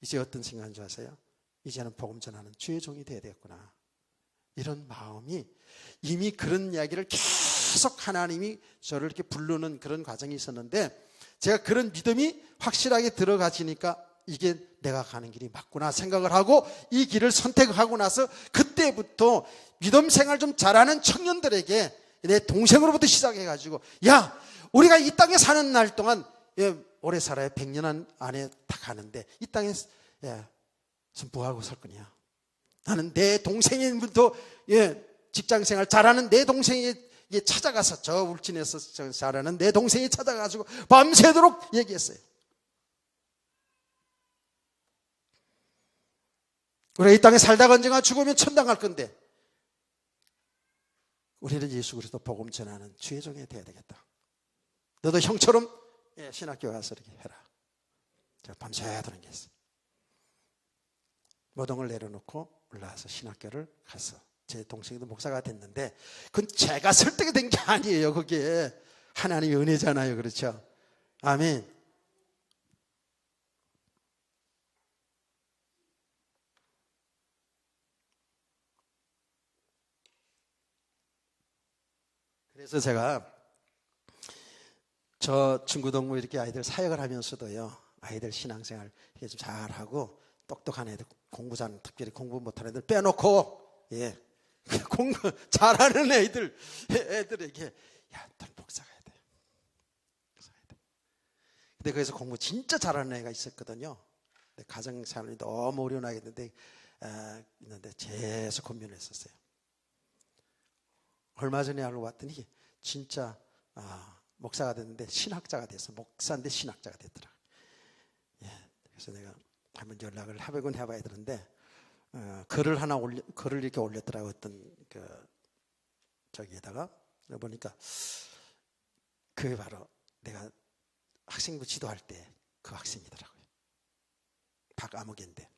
이제 어떤 생각인 줄 아세요? 이제는 복음 전하는 주의 종이 되어야 되겠구나. 이런 마음이 이미 그런 이야기를 계속 하나님이 저를 이렇게 부르는 그런 과정이 있었는데 제가 그런 믿음이 확실하게 들어가지니까 이게 내가 가는 길이 맞구나 생각을 하고 이 길을 선택하고 나서 그때부터 믿음 생활 좀 잘하는 청년들에게 내 동생으로부터 시작해가지고 야 우리가 이 땅에 사는 날 동안 오래 살아야 100년 안에 다 가는데 이 땅에 뭐하고 살 거냐. 나는 내 동생부터 직장생활 잘하는 내 동생이 찾아가서 저 울진에서 잘하는 내 동생이 찾아가지고 밤새도록 얘기했어요. 우리가 이 땅에 살다가 언젠가 죽으면 천당 갈 건데 우리는 예수 그리스도 복음 전하는 주의 종이 되어야 되겠다. 너도 형처럼 신학교 가서 이렇게 해라. 제가 밤새도록 얘기했어요. 모든 걸 내려놓고 올라와서 신학교를 가서 제 동생도 목사가 됐는데 그건 제가 설득이 된 게 아니에요. 그게 하나님의 은혜잖아요. 그렇죠? 아멘. 그래서 제가 저 중고등부 이렇게 아이들 사역을 하면서도요, 아이들 신앙생활 좀 잘하고 똑똑한 애들, 공부 잘, 특별히 공부 못하는 애들 빼놓고, 공부 잘하는 애들에게, 야, 넌 목사 가야 돼. 목사 가야 돼. 근데 거기서 공부 진짜 잘하는 애가 있었거든요. 근데 가정생활이 너무 어려워하겠는데, 있는데 계속 고민했었어요. 얼마 전에 알고 봤더니, 진짜, 목사가 됐는데 신학자가 됐어. 목사인데 신학자가 됐더라. 그래서 내가 한번 연락을 해보곤 해봐야 되는데 글을 이렇게 올렸더라고. 어떤 저기에다가 보니까 그게 바로 내가 학생부 지도할 때 그 학생이더라고요. 박아무개인데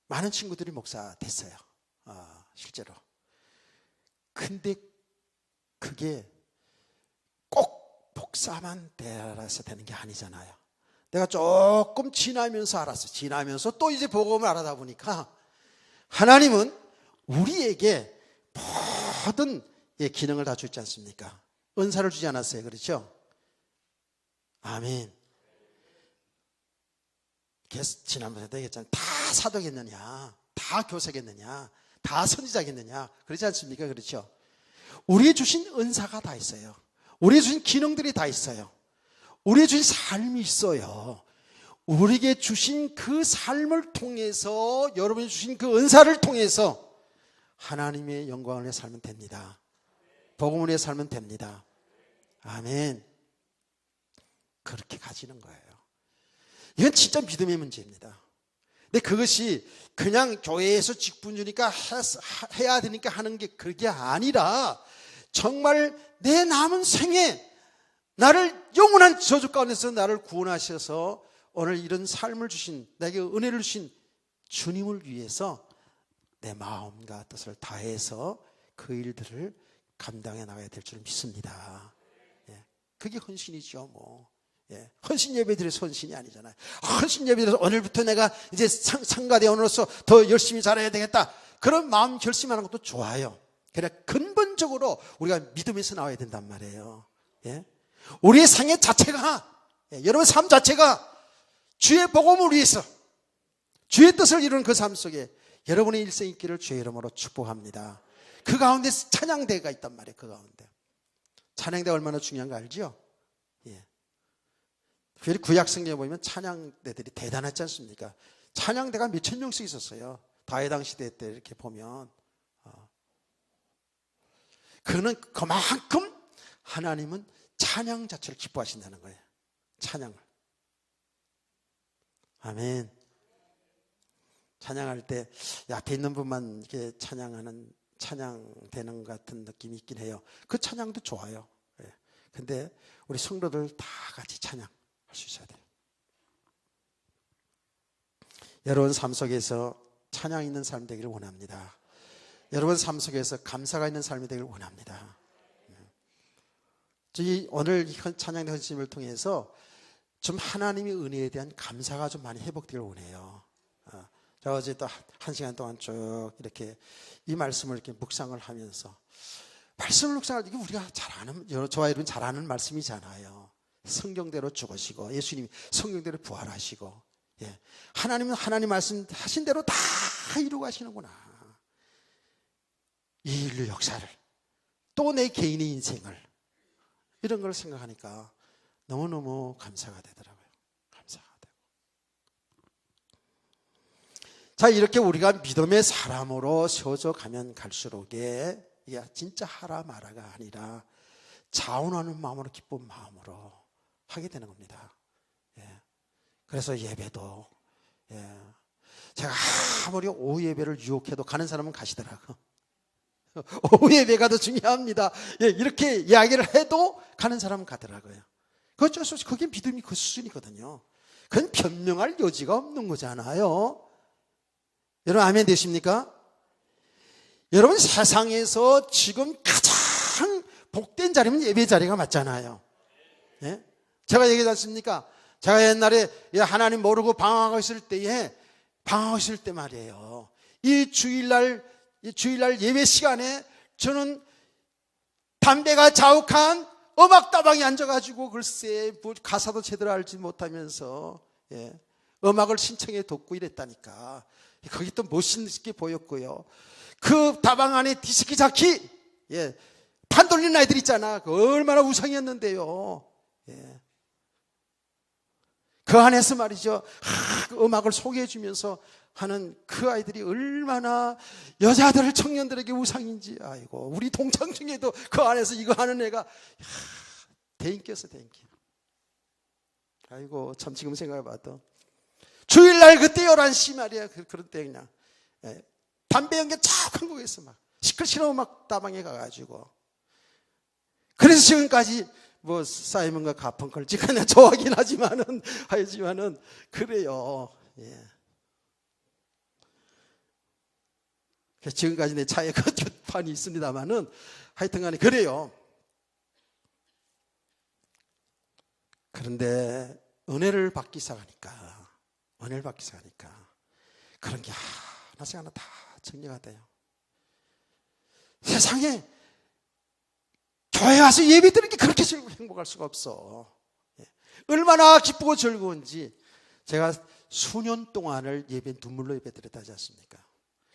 많은 친구들이 목사 됐어요. 실제로. 근데 그게 꼭 목사만 되라서 되는 게 아니잖아요. 내가 조금 지나면서 알았어요. 지나면서 또 이제 복음을 알아다 보니까 하나님은 우리에게 모든 기능을 다 주지 않습니까? 은사를 주지 않았어요. 그렇죠? 아멘. 지난번에도 얘기했잖아요. 다 사도겠느냐? 다 교사겠느냐? 다 선지자겠느냐? 그렇지 않습니까? 그렇죠? 우리의 주신 은사가 다 있어요. 우리의 주신 기능들이 다 있어요. 우리의 주신 삶이 있어요. 우리에게 주신 그 삶을 통해서, 여러분이 주신 그 은사를 통해서 하나님의 영광을 위해 살면 됩니다. 복음을 위해 살면 됩니다. 아멘. 그렇게 가지는 거예요. 이건 진짜 믿음의 문제입니다. 근데 그것이 그냥 교회에서 직분 주니까 해야 되니까 하는 게 그게 아니라 정말 내 남은 생에 나를 영원한 저주 가운데서 나를 구원하셔서 오늘 이런 삶을 주신, 내게 은혜를 주신 주님을 위해서 내 마음과 뜻을 다해서 그 일들을 감당해 나가야 될 줄 믿습니다. 그게 헌신이죠, 뭐. 헌신 예배드려서 헌신이 아니잖아요. 헌신 예배드려서 오늘부터 내가 이제 상가대원으로서 더 열심히 잘해야 되겠다. 그런 마음 결심하는 것도 좋아요. 그러나 근본적으로 우리가 믿음에서 나와야 된단 말이에요. 우리의 생애 자체가, 여러분 삶 자체가 주의 복음을 위해서 주의 뜻을 이루는 그 삶 속에 여러분의 일생 있기를 주의 이름으로 축복합니다. 그 가운데 찬양대가 있단 말이에요. 그 가운데 찬양대가 얼마나 중요한 거 알죠? 구약 성경에 보면 찬양대들이 대단하지 않습니까? 찬양대가 몇천 명씩 있었어요. 다윗왕 시대 때 이렇게 보면 그는 그만큼 하나님은 찬양 자체를 기뻐하신다는 거예요. 찬양을. 아멘. 찬양할 때 앞에 있는 분만 이렇게 찬양하는, 찬양되는 같은 느낌이 있긴 해요. 그 찬양도 좋아요. 근데 우리 성도들 다 같이 찬양할 수 있어야 돼요. 여러분 삶 속에서 찬양 있는 삶 되기를 원합니다. 여러분 삶 속에서 감사가 있는 삶이 되기를 원합니다. 오늘 찬양의 헌신을 통해서 좀 하나님의 은혜에 대한 감사가 좀 많이 회복되기를 원해요. 제가 어제 또 한 시간 동안 쭉 이렇게 이 말씀을 이렇게 묵상을 하면서 말씀을 묵상할 때 우리가 잘 아는, 저와 여러분 잘 아는 말씀이잖아요. 성경대로 죽으시고 예수님이 성경대로 부활하시고, 예, 하나님은 하나님 말씀하신 대로 다 이루고 가시는구나. 이 인류 역사를 또 내 개인의 인생을 이런 걸 생각하니까 너무너무 감사가 되더라고요. 감사가 되고. 자, 이렇게 우리가 믿음의 사람으로 세워져 가면 갈수록에 이게 진짜 하라 마라가 아니라 자원하는 마음으로 기쁜 마음으로 하게 되는 겁니다. 예. 그래서 예배도, 예, 제가 아무리 오후 예배를 유혹해도 가는 사람은 가시더라고. 오후 예배가 더 중요합니다. 예, 이렇게 이야기를 해도 가는 사람은 가더라고요. 어쩔 수 없이 그게 믿음이 그 수준이거든요. 그건 변명할 여지가 없는 거잖아요. 여러분 아멘 되십니까? 여러분 세상에서 지금 가장 복된 자리면 예배 자리가 맞잖아요. 예? 제가 얘기하지 않습니까? 제가 옛날에 하나님 모르고 방황하고 있을 때 말이에요. 이 주일날 예배 시간에 저는 담배가 자욱한 음악다방에 앉아가지고 글쎄 가사도 제대로 알지 못하면서, 예, 음악을 신청해 듣고 이랬다니까. 거기 또 멋있게 보였고요. 그 다방 안에 디스키 자키, 예, 판 돌리는 아이들 있잖아. 그 얼마나 우상이었는데요. 예. 그 안에서 말이죠, 그 음악을 소개해 주면서 하는 그 아이들이 얼마나 여자들 청년들에게 우상인지. 아이고, 우리 동창 중에도 그 안에서 이거 하는 애가 대인기였어, 대인기. 아이고, 참 지금 생각해봐도 주일날 그때 11시 말이야. 그런 때 그냥, 예, 담배 연기 쫙 한국에서 막 시끌시끌 음악 다방에 가가지고. 그래서 지금까지 뭐 사이먼과 가펑클 지금 좋아하긴 하지만은 그래요. 예. 지금까지 내 차에 그 뒷판이 있습니다만은 하여튼간에 그래요. 그런데 은혜를 받기 시작하니까 그런 게 하나씩 하나 다 정리가 돼요. 세상에 교회 와서 예배 드리는 게 그렇게 즐겁고 행복할 수가 없어. 얼마나 기쁘고 즐거운지. 제가 수년 동안을 눈물로 예배 드렸다 하지 않습니까?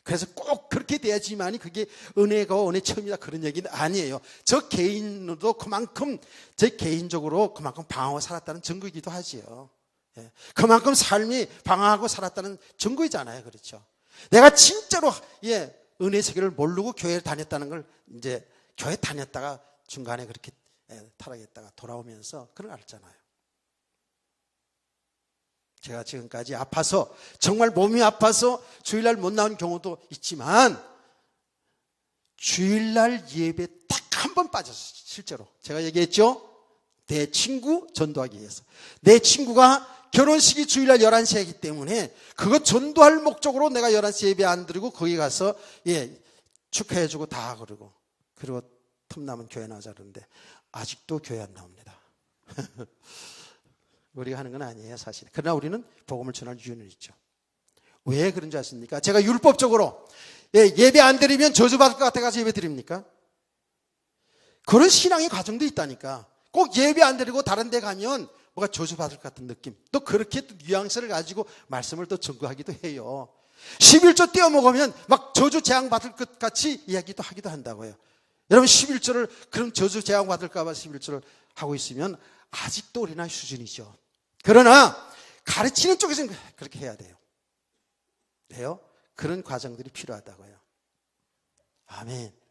그래서 꼭 그렇게 돼야지만이 그게 은혜가 은혜 처음이다 그런 얘기는 아니에요. 저 개인도 그만큼, 제 개인적으로 그만큼 방황하고 살았다는 증거이기도 하지요. 예. 그만큼 삶이 방황하고 살았다는 증거이잖아요. 그렇죠? 내가 진짜로, 예, 은혜 세계를 모르고 교회를 다녔다는 걸 이제 교회 다녔다가 중간에 그렇게, 예, 타락했다가 돌아오면서 그런 걸 알잖아요. 제가 지금까지 아파서, 정말 몸이 아파서 주일날 못 나온 경우도 있지만 주일날 예배 딱 한 번 빠졌어요. 실제로 제가 얘기했죠. 내 친구 전도하기 위해서. 내 친구가 결혼식이 주일날 11시에 하기 때문에 그거 전도할 목적으로 내가 11시 예배 안 드리고 거기 가서, 예, 축하해주고 다 그러고 틈나면 교회 나오자 그러는데 아직도 교회 안 나옵니다. 우리가 하는 건 아니에요, 사실. 그러나 우리는 복음을 전할 이유는 있죠. 왜 그런 줄 아십니까? 제가 율법적으로, 예, 예배 안 드리면 저주받을 것 같아서 예배 드립니까? 그런 신앙의 과정도 있다니까. 꼭 예배 안 드리고 다른 데 가면 뭐가 저주받을 것 같은 느낌. 또 그렇게 또 뉘앙스를 가지고 말씀을 또 전거하기도 해요. 11조 떼어 먹으면 막 저주 재앙받을 것 같이 이야기도 하기도 한다고요. 여러분 11조를 그럼 저주 재앙받을까 봐 11조를 하고 있으면 아직도 우리나라 수준이죠. 그러나 가르치는 쪽에서는 그렇게 해야 돼요. 돼요? 그런 과정들이 필요하다고요. 아멘.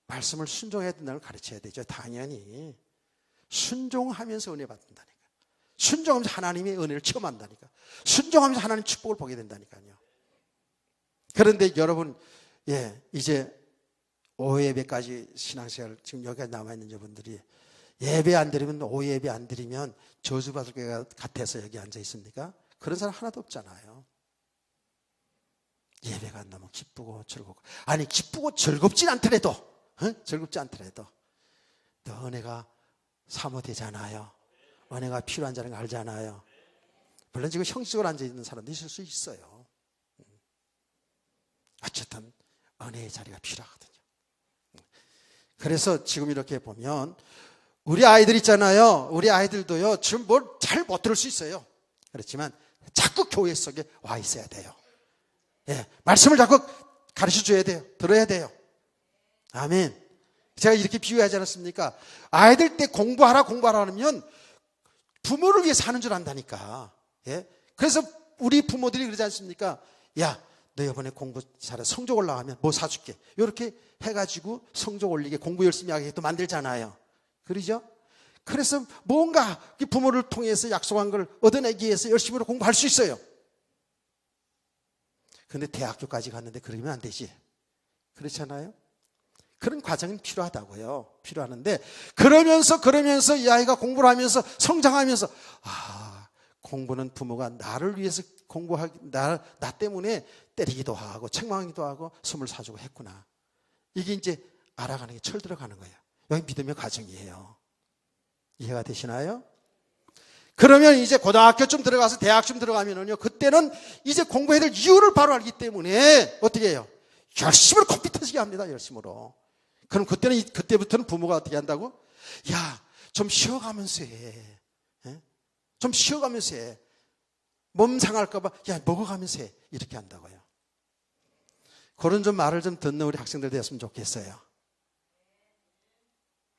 말씀을 순종해야 된다는 걸 가르쳐야 되죠. 당연히. 순종하면서 은혜 받는다니까. 순종하면서 하나님의 은혜를 체험한다니까. 순종하면서 하나님 축복을 보게 된다니까요. 그런데 여러분, 예, 이제 오후 예배까지 신앙생활 지금 여기까지 남아있는 여러분들이 예배 안 드리면, 오후 예배 안 드리면 저주받을 것 같아서 여기 앉아 있습니까? 그런 사람 하나도 없잖아요. 예배가 너무 기쁘고 즐겁고, 아니 기쁘고 즐겁진 않더라도, 즐겁지 않더라도 너 은혜가 사모되잖아요. 은혜가 필요한 자는 알잖아요. 물론 지금 형식적으로 앉아있는 사람도 있을 수 있어요. 어쨌든 은혜의 자리가 필요하거든요. 그래서 지금 이렇게 보면 우리 아이들 있잖아요. 우리 아이들도요, 지금 뭘 잘 못 들을 수 있어요. 그렇지만 자꾸 교회 속에 와 있어야 돼요. 예, 말씀을 자꾸 가르쳐 줘야 돼요. 들어야 돼요. 아멘. 제가 이렇게 비유하지 않았습니까? 아이들 때 공부하라 하면 부모를 위해서 하는 줄 안다니까. 예? 그래서 우리 부모들이 그러지 않습니까? 야, 너 이번에 공부 잘해 성적 올라가면 뭐 사줄게. 이렇게 해가지고 성적 올리게 공부 열심히 하게 또 만들잖아요. 그러죠? 그래서 뭔가 부모를 통해서 약속한 걸 얻어내기 위해서 열심히 공부할 수 있어요. 그런데 대학교까지 갔는데 그러면 안 되지. 그렇잖아요? 그런 과정은 필요하다고요. 필요하는데 그러면서 이 아이가 공부를 하면서 성장하면서 공부는 부모가 나를 위해서 나 때문에 때리기도 하고 책망하기도 하고 선물 사주고 했구나. 이게 이제 알아가는 게 철들어가는 거예요. 여기 믿음의 과정이에요. 이해가 되시나요? 그러면 이제 고등학교쯤 들어가서 대학쯤 들어가면은요, 그때는 이제 공부해야 될 이유를 바로 알기 때문에 어떻게 해요? 열심히 컴퓨터 치게 합니다. 열심으로. 그럼 그때부터는 부모가 어떻게 한다고? 야, 좀 쉬어가면서 해. 예? 좀 쉬어가면서 해. 몸 상할까봐, 야, 먹어가면서 해. 이렇게 한다고요. 그런 좀 말을 좀 듣는 우리 학생들 되었으면 좋겠어요.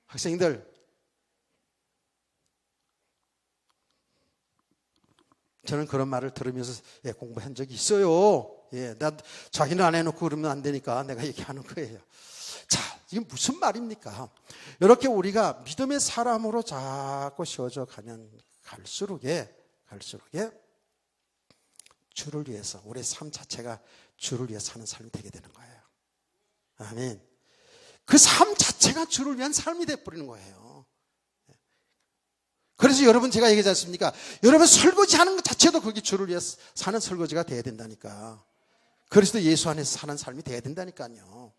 학생들, 저는 그런 말을 들으면서 공부한 적이 있어요. 자기는 안 해놓고 그러면 안 되니까 내가 얘기하는 거예요. 자, 이게 무슨 말입니까? 이렇게 우리가 믿음의 사람으로 자꾸 세워져 가면 갈수록에 주를 위해서, 우리의 삶 자체가 주를 위해 사는 삶이 되게 되는 거예요. 아멘. 그 삶 자체가 주를 위한 삶이 되어버리는 거예요. 그래서 여러분 제가 얘기하지 않습니까? 여러분 설거지하는 것 자체도 그게 주를 위해 사는 설거지가 돼야 된다니까. 그리스도 예수 안에서 사는 삶이 돼야 된다니까요.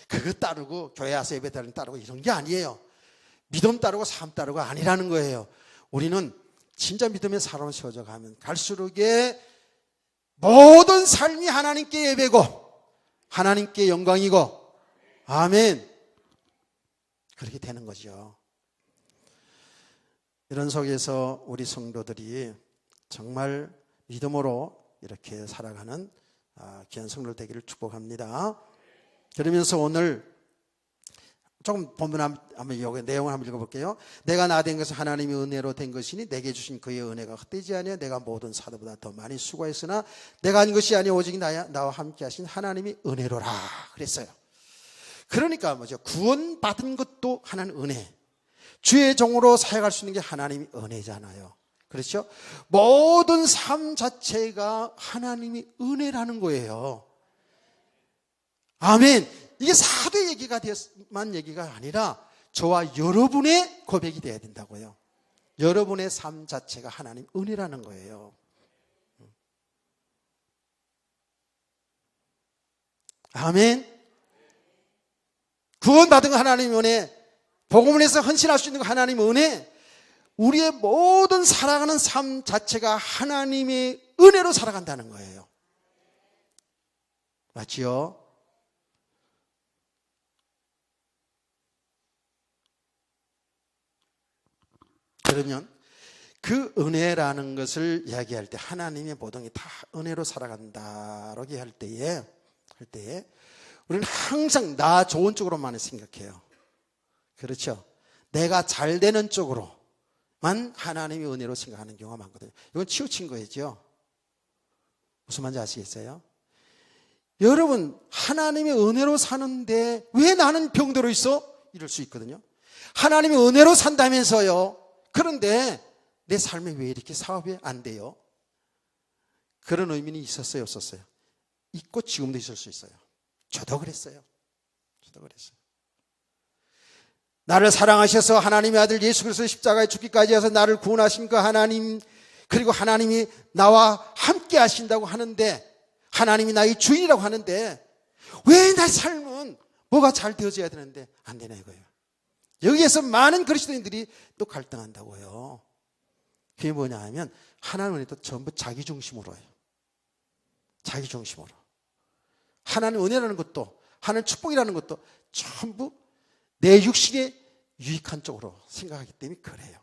그거 따르고 교회 와서 예배 따르고 이런 게 아니에요. 믿음 따르고 삶 따르고 아니라는 거예요. 우리는 진짜 믿음의 사람으로 세워져 가면 갈수록에 모든 삶이 하나님께 예배고 하나님께 영광이고 아멘. 그렇게 되는 거죠. 이런 속에서 우리 성도들이 정말 믿음으로 이렇게 살아가는 귀한 성도들 되기를 축복합니다. 그러면서 오늘 조금 본문 한번 여기 내용을 한번 읽어볼게요. 내가 나 된 것은 하나님의 은혜로 된 것이니 내게 주신 그의 은혜가 헛되지 아니하. 내가 모든 사도보다 더 많이 수고했으나 내가 아닌 것이 아니라 오직 나와 함께 하신 하나님의 은혜로라 그랬어요. 그러니까 뭐죠? 구원받은 것도 하나는 은혜. 주의 종으로 사역할 수 있는 게 하나님의 은혜잖아요. 그렇죠? 모든 삶 자체가 하나님의 은혜라는 거예요. 아멘. 이게 사도의 얘기만 얘기가 아니라 저와 여러분의 고백이 돼야 된다고요. 여러분의 삶 자체가 하나님 은혜라는 거예요. 아멘. 구원받은 거 하나님의 은혜, 복음을 위해서 헌신할 수 있는 거 하나님의 은혜, 우리의 모든 살아가는 삶 자체가 하나님의 은혜로 살아간다는 거예요. 맞지요? 그러면 그 은혜라는 것을 이야기할 때 하나님의 모든 게 다 은혜로 살아간다라고 할 때에 우리는 항상 나 좋은 쪽으로만 생각해요. 그렇죠? 내가 잘 되는 쪽으로만 하나님의 은혜로 생각하는 경우가 많거든요. 이건 치우친 거죠. 무슨 말인지 아시겠어요? 여러분 하나님의 은혜로 사는데 왜 나는 병들어 있어? 이럴 수 있거든요. 하나님의 은혜로 산다면서요. 그런데 내 삶에 왜 이렇게 사업이 안 돼요? 그런 의미는 있었어요, 없었어요? 있고 지금도 있을 수 있어요. 저도 그랬어요. 나를 사랑하셔서 하나님의 아들 예수 그리스도 십자가에 죽기까지 해서 나를 구원하신 그 하나님, 그리고 하나님이 나와 함께 하신다고 하는데, 하나님이 나의 주인이라고 하는데 왜 내 삶은 뭐가 잘 되어져야 되는데 안 되나 이거예요. 여기에서 많은 그리스도인들이 또 갈등한다고요. 그게 뭐냐 하면 하나님 은혜도 전부 자기 중심으로 해요. 자기 중심으로. 하나님 은혜라는 것도 하나님 축복이라는 것도 전부 내 육신에 유익한 쪽으로 생각하기 때문에 그래요.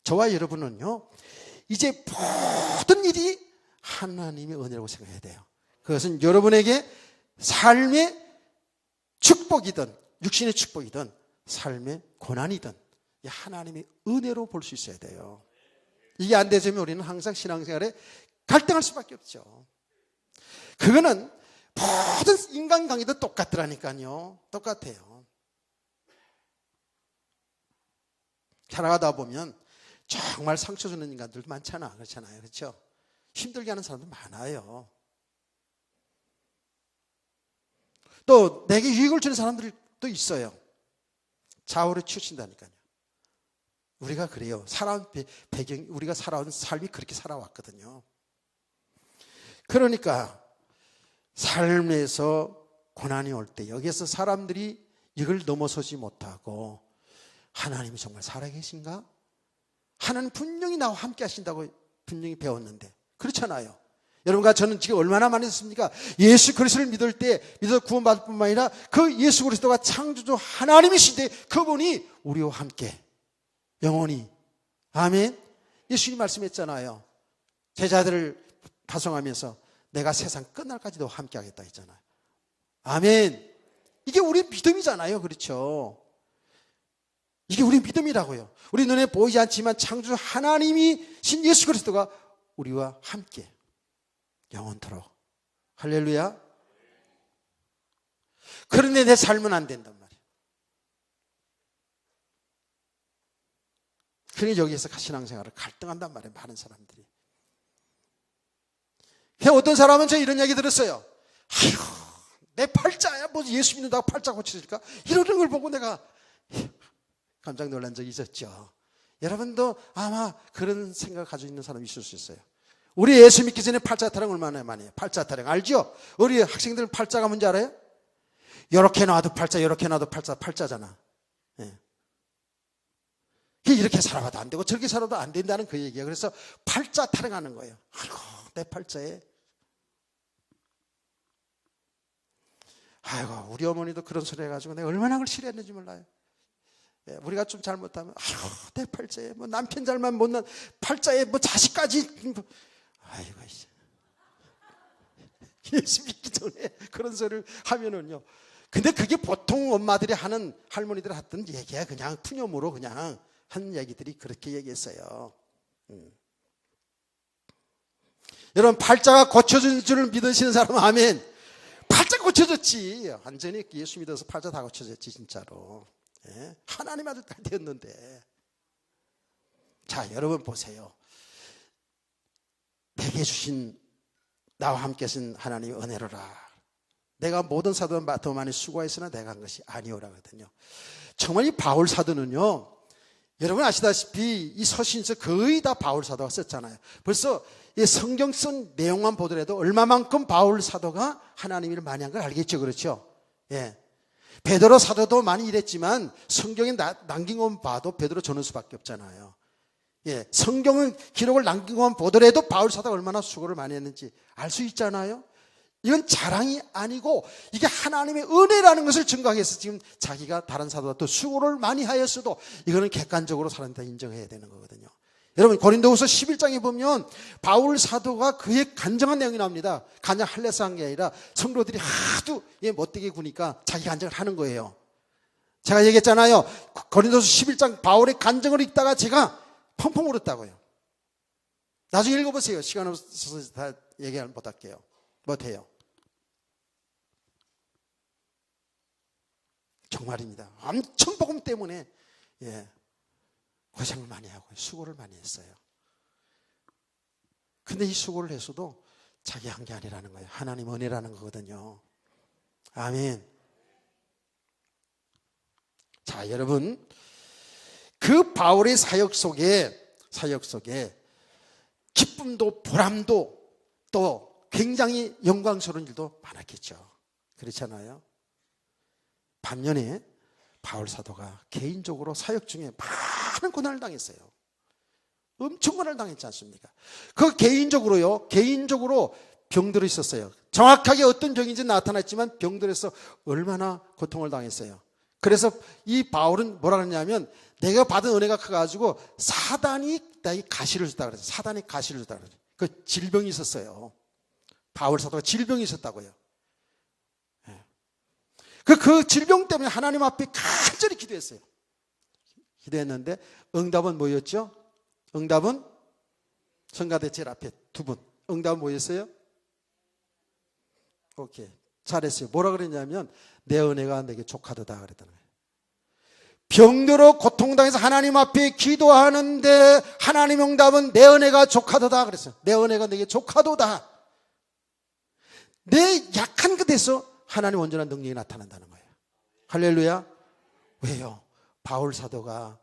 저와 여러분은요, 이제 모든 일이 하나님의 은혜라고 생각해야 돼요. 그것은 여러분에게 삶의 축복이든 육신의 축복이든 삶의 고난이든 하나님의 은혜로 볼 수 있어야 돼요. 이게 안 되면 우리는 항상 신앙생활에 갈등할 수밖에 없죠. 그거는 모든 인간관계도 똑같더라니까요. 똑같아요. 살아가다 보면 정말 상처 주는 인간들도 많잖아. 그렇잖아요. 그렇죠? 힘들게 하는 사람도 많아요. 또 내게 유익을 주는 사람들도 있어요. 좌우를 치우친다니까요. 우리가 그래요. 살아온 배경, 우리가 살아온 삶이 그렇게 살아왔거든요. 그러니까 삶에서 고난이 올 때 여기에서 사람들이 이걸 넘어서지 못하고 하나님이 정말 살아계신가? 하나님 분명히 나와 함께 하신다고 분명히 배웠는데 그렇잖아요. 여러분과 저는 지금 얼마나 많이 했습니까? 예수 그리스도를 믿을 때 믿어 구원받을 뿐만 아니라 그 예수 그리스도가 창조주 하나님이신데 그분이 우리와 함께 영원히, 아멘. 예수님 말씀했잖아요. 제자들을 파송하면서 내가 세상 끝날까지도 함께 하겠다 했잖아요. 아멘. 이게 우리의 믿음이잖아요. 그렇죠? 이게 우리의 믿음이라고요. 우리 눈에 보이지 않지만 창조주 하나님이신 예수 그리스도가 우리와 함께 영원토록. 할렐루야. 그런데 내 삶은 안 된단 말이에요. 그러니 여기에서 신앙생활을 갈등한단 말이에요. 많은 사람들이. 어떤 사람은 저 이런 얘기 들었어요. 아이고, 내 팔자야. 뭐 예수 믿는다고 팔자 고쳐질까? 이러는 걸 보고 내가 깜짝 놀란 적이 있었죠. 여러분도 아마 그런 생각을 가지고 있는 사람이 있을 수 있어요. 우리 예수 믿기 전에 팔자 타령 얼마나 많이 해요? 팔자 타령 알죠? 우리 학생들 팔자가 뭔지 알아요? 이렇게 놔도 팔자, 이렇게 놔도 팔자, 팔자잖아. 예. 이렇게 살아봐도 안 되고 저렇게 살아도 안 된다는 그 얘기예요. 그래서 팔자 타령하는 거예요. 아이고, 내 팔자에. 아이고, 우리 어머니도 그런 소리 해가지고 내가 얼마나 그걸 싫어했는지 몰라요. 예, 우리가 좀 잘못하면 아이고, 내 팔자에 뭐 남편 잘만 못난 팔자에 뭐 자식까지. 아이고, 예수 믿기 전에 그런 소리를 하면은요. 근데 그게 보통 엄마들이 하는, 할머니들이 하던 얘기야. 그냥 푸념으로 그냥 한 얘기들이 그렇게 얘기했어요. 여러분, 팔자가 고쳐진 줄을 믿으시는 사람은 아멘. 팔자 고쳐졌지. 완전히 예수 믿어서 팔자 다 고쳐졌지 진짜로. 예? 하나님 아들 딸 되었는데. 자, 여러분 보세요. 내게 주신 나와 함께 하신 하나님의 은혜로라. 내가 모든 사도는 더 많이 수고했으나 내가 한 것이 아니오라거든요. 정말 이 바울 사도는요, 여러분 아시다시피 이 서신서 거의 다 바울 사도가 썼잖아요. 벌써 이 성경 쓴 내용만 보더라도 얼마만큼 바울 사도가 하나님 일을 많이 한 걸 알겠죠. 그렇죠? 예. 베드로 사도도 많이 일했지만 성경에 남긴 것만 봐도 베드로 전후수밖에 없잖아요. 예. 성경은 기록을 남긴 것만 보더라도 바울 사도가 얼마나 수고를 많이 했는지 알 수 있잖아요. 이건 자랑이 아니고 이게 하나님의 은혜라는 것을 증거하기 위해서 지금 자기가 다른 사도보다 더 수고를 많이 하였어도 이거는 객관적으로 사람들이 인정해야 되는 거거든요. 여러분 고린도후서 11장에 보면 바울 사도가 그의 간증한 내용이 나옵니다. 그냥 할례서 한 게 아니라 성도들이 하도 못되게 구니까 자기 간증을 하는 거예요. 제가 얘기했잖아요. 고린도후서 11장 바울의 간증을 읽다가 제가 펑펑 울었다고요. 나중에 읽어보세요. 시간 없어서 다 얘기 못해요. 정말입니다. 엄청 복음 때문에 고생을 많이 하고 수고를 많이 했어요. 근데 이 수고를 했어도 자기 한 게 아니라는 거예요. 하나님 은혜라는 거거든요. 아멘. 자, 여러분, 그 바울의 사역 속에 기쁨도 보람도 또 굉장히 영광스러운 일도 많았겠죠. 그렇잖아요. 반면에 바울 사도가 개인적으로 사역 중에 많은 고난을 당했어요. 엄청 고난을 당했지 않습니까? 그 개인적으로 병들어 있었어요. 정확하게 어떤 병인지 나타났지만 병들어서 얼마나 고통을 당했어요. 그래서 이 바울은 뭐라 그러냐면 내가 받은 은혜가 커가지고 사단이 나에게 가시를 줬다 그랬어요. 사단이 가시를 줬다 그랬어요. 그 질병이 있었어요. 바울 사도가 질병이 있었다고요. 그 질병 때문에 하나님 앞에 간절히 기도했어요. 기도했는데 응답은 뭐였죠? 응답은 성가대 제일 앞에 두 분. 응답은 뭐였어요? 오케이. 잘했어요. 뭐라 그랬냐면 내 은혜가 내게 족하도다 그랬다는 거예요. 병들어 고통당해서 하나님 앞에 기도하는데 하나님 응답은 내 은혜가 족하도다 그랬어요. 내 은혜가 내게 족하도다. 내 약한 것에서 하나님 온전한 능력이 나타난다는 거예요. 할렐루야. 왜요? 바울 사도가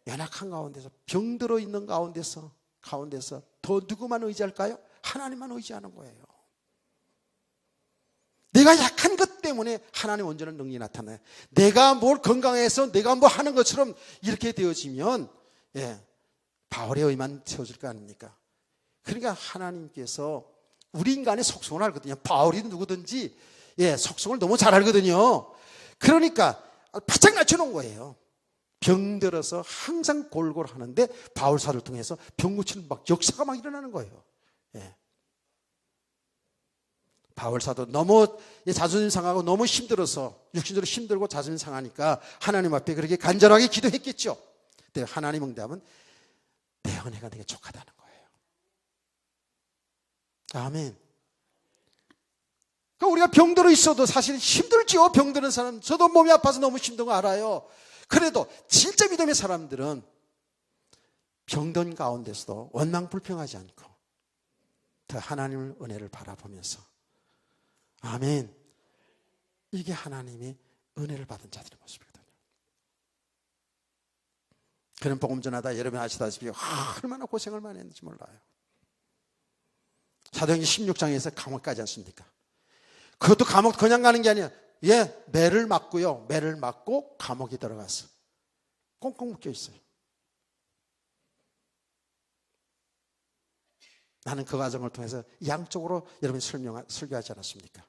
연약한 가운데서 병들어 있는 가운데서 더 누구만 의지할까요? 하나님만 의지하는 거예요. 내가 약한 것 때문에 하나님 온전한 능력이 나타나요. 내가 뭘 건강해서 내가 뭐 하는 것처럼 이렇게 되어지면 바울의 의만 세워질 거 아닙니까? 그러니까 하나님께서 우리 인간의 속성을 알거든요. 바울이 누구든지 속성을 너무 잘 알거든요. 그러니까 바짝 낮춰놓은 거예요. 병들어서 항상 골골 하는데 바울 사도를 통해서 병 고치는 역사가 막 일어나는 거예요. 바울 사도 너무 자존심 상하고 너무 힘들어서 육신적으로 힘들고 자존심 상하니까 하나님 앞에 그렇게 간절하게 기도했겠죠. 근데 하나님 응답은 내 은혜가 내게 족하다는 거예요. 아멘. 그러니까 우리가 병들어 있어도 사실 힘들지요. 병드는 사람, 저도 몸이 아파서 너무 힘든 거 알아요. 그래도 진짜 믿음의 사람들은 병든 가운데서도 원망불평하지 않고 더 하나님의 은혜를 바라보면서 아멘. 이게 하나님의 은혜를 받은 자들의 모습이거든요. 그런 복음 전하다 여러분 아시다시피 얼마나 고생을 많이 했는지 몰라요. 사도행전 16장에서 감옥 가지 않습니까? 그것도 감옥 그냥 가는 게 아니야. 매를 맞고요. 매를 맞고 감옥에 들어갔어. 꽁꽁 묶여 있어요. 나는 그 과정을 통해서 양쪽으로 여러분이 설교하지 않았습니까?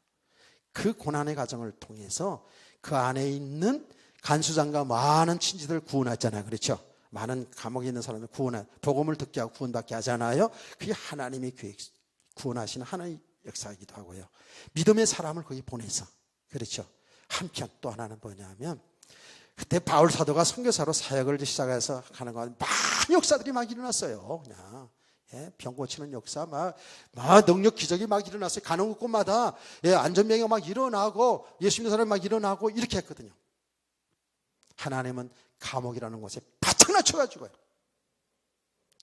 그 고난의 과정을 통해서 그 안에 있는 간수장과 많은 친지들을 구원했잖아요. 그렇죠? 많은 감옥에 있는 사람을 복음을 듣게 하고 구원받게 하잖아요. 그게 하나님의 구원하시는 하나님의 역사이기도 하고요. 믿음의 사람을 거기 보내서 그렇죠. 한편 또 하나는 뭐냐면 그때 바울 사도가 선교사로 사역을 시작해서 가는 가운데 많은 역사들이 막 일어났어요. 그냥 병 고치는 역사 막 능력 기적이 막 일어났어요. 가는 곳마다 안전병이 막 일어나고 예수 믿는 사람이 막 일어나고 이렇게 했거든요. 하나님은 감옥이라는 곳에 바짝 낮춰가지고요.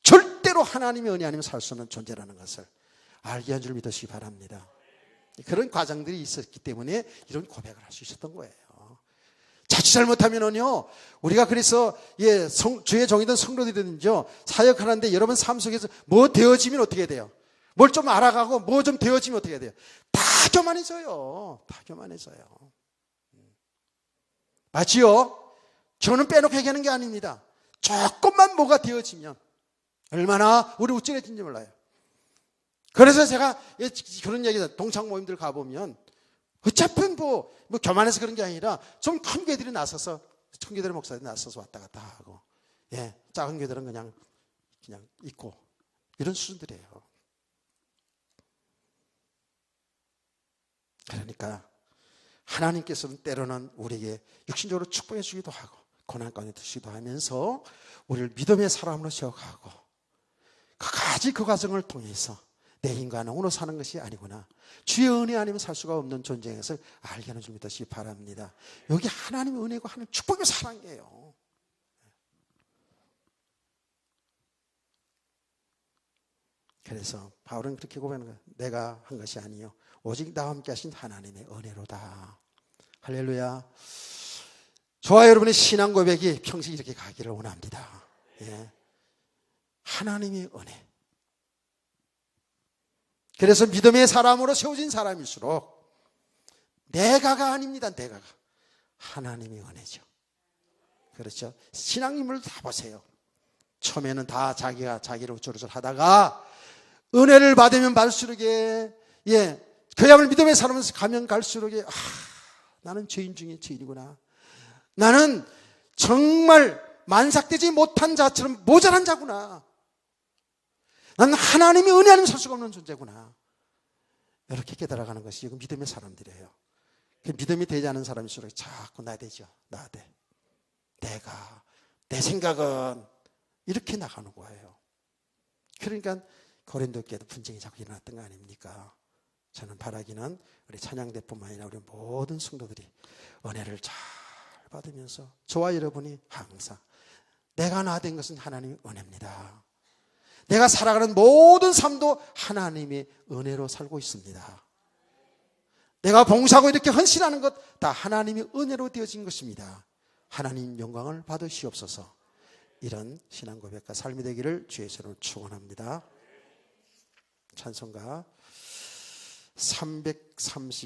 절대로 하나님의 은혜 아니면 살 수 없는 존재라는 것을 알게 한 줄 믿으시기 바랍니다. 그런 과정들이 있었기 때문에 이런 고백을 할 수 있었던 거예요. 자칫 잘못하면은요, 우리가 그래서 주의 종이든 성도들이든지요, 사역하는데 여러분 삶 속에서 뭐 되어지면 어떻게 돼요? 뭘 좀 알아가고 뭐 좀 되어지면 어떻게 돼요? 다 교만해져요. 다 교만해져요. 맞지요? 저는 빼놓고 얘기하는 게 아닙니다. 조금만 뭐가 되어지면 얼마나 우리 우쭐해진지 몰라요. 그래서 제가 그런 얘기다. 동창 모임들 가보면 어차피 뭐 교만해서 그런 게 아니라 좀 큰 교회들이 나서서 청교도의 목사들이 나서서 왔다 갔다 하고 작은 교회들은 그냥 있고 이런 수준들이에요. 그러니까 하나님께서는 때로는 우리에게 육신적으로 축복해 주기도 하고 고난 가운데 드시기도 하면서 우리를 믿음의 사람으로 세워가고 끝까지 그 과정을 통해서 내 인간으로 사는 것이 아니구나. 주의 은혜 아니면 살 수가 없는 존재인 것을 알게 하는 줄 믿으시기 바랍니다. 여기 하나님의 은혜고 하나님의 축복의 사랑이에요. 그래서 바울은 그렇게 고백하는 거예요. 내가 한 것이 아니요 오직 나와 함께 하신 하나님의 은혜로다. 할렐루야. 저와 여러분의 신앙 고백이 평생 이렇게 가기를 원합니다. 하나님의 은혜. 그래서 믿음의 사람으로 세워진 사람일수록 내가가 아닙니다. 내가가 하나님의 은혜죠. 그렇죠? 신앙인물을 다 보세요. 처음에는 다 자기가 자기를 어쩌고저쩌고 하다가 은혜를 받으면 받을수록 그야말로 믿음의 사람에서 가면 갈수록 나는 죄인 중에 죄인이구나. 나는 정말 만삭되지 못한 자처럼 모자란 자구나. 나는 하나님의 은혜 아니면 살 수가 없는 존재구나. 이렇게 깨달아가는 것이 믿음의 사람들이에요. 그 믿음이 되지 않은 사람일수록 자꾸 나대죠. 나대. 내가, 내 생각은 이렇게 나가는 거예요. 그러니까 고린도 교회도 분쟁이 자꾸 일어났던 거 아닙니까? 저는 바라기는 우리 찬양대뿐만 아니라 우리 모든 성도들이 은혜를 잘 받으면서 저와 여러분이 항상 내가 나된 것은 하나님의 은혜입니다. 내가 살아가는 모든 삶도 하나님의 은혜로 살고 있습니다. 내가 봉사하고 이렇게 헌신하는 것 다 하나님의 은혜로 되어진 것입니다. 하나님 영광을 받으시옵소서. 이런 신앙 고백과 삶이 되기를 주의 이름으로 축원합니다. 찬송가 330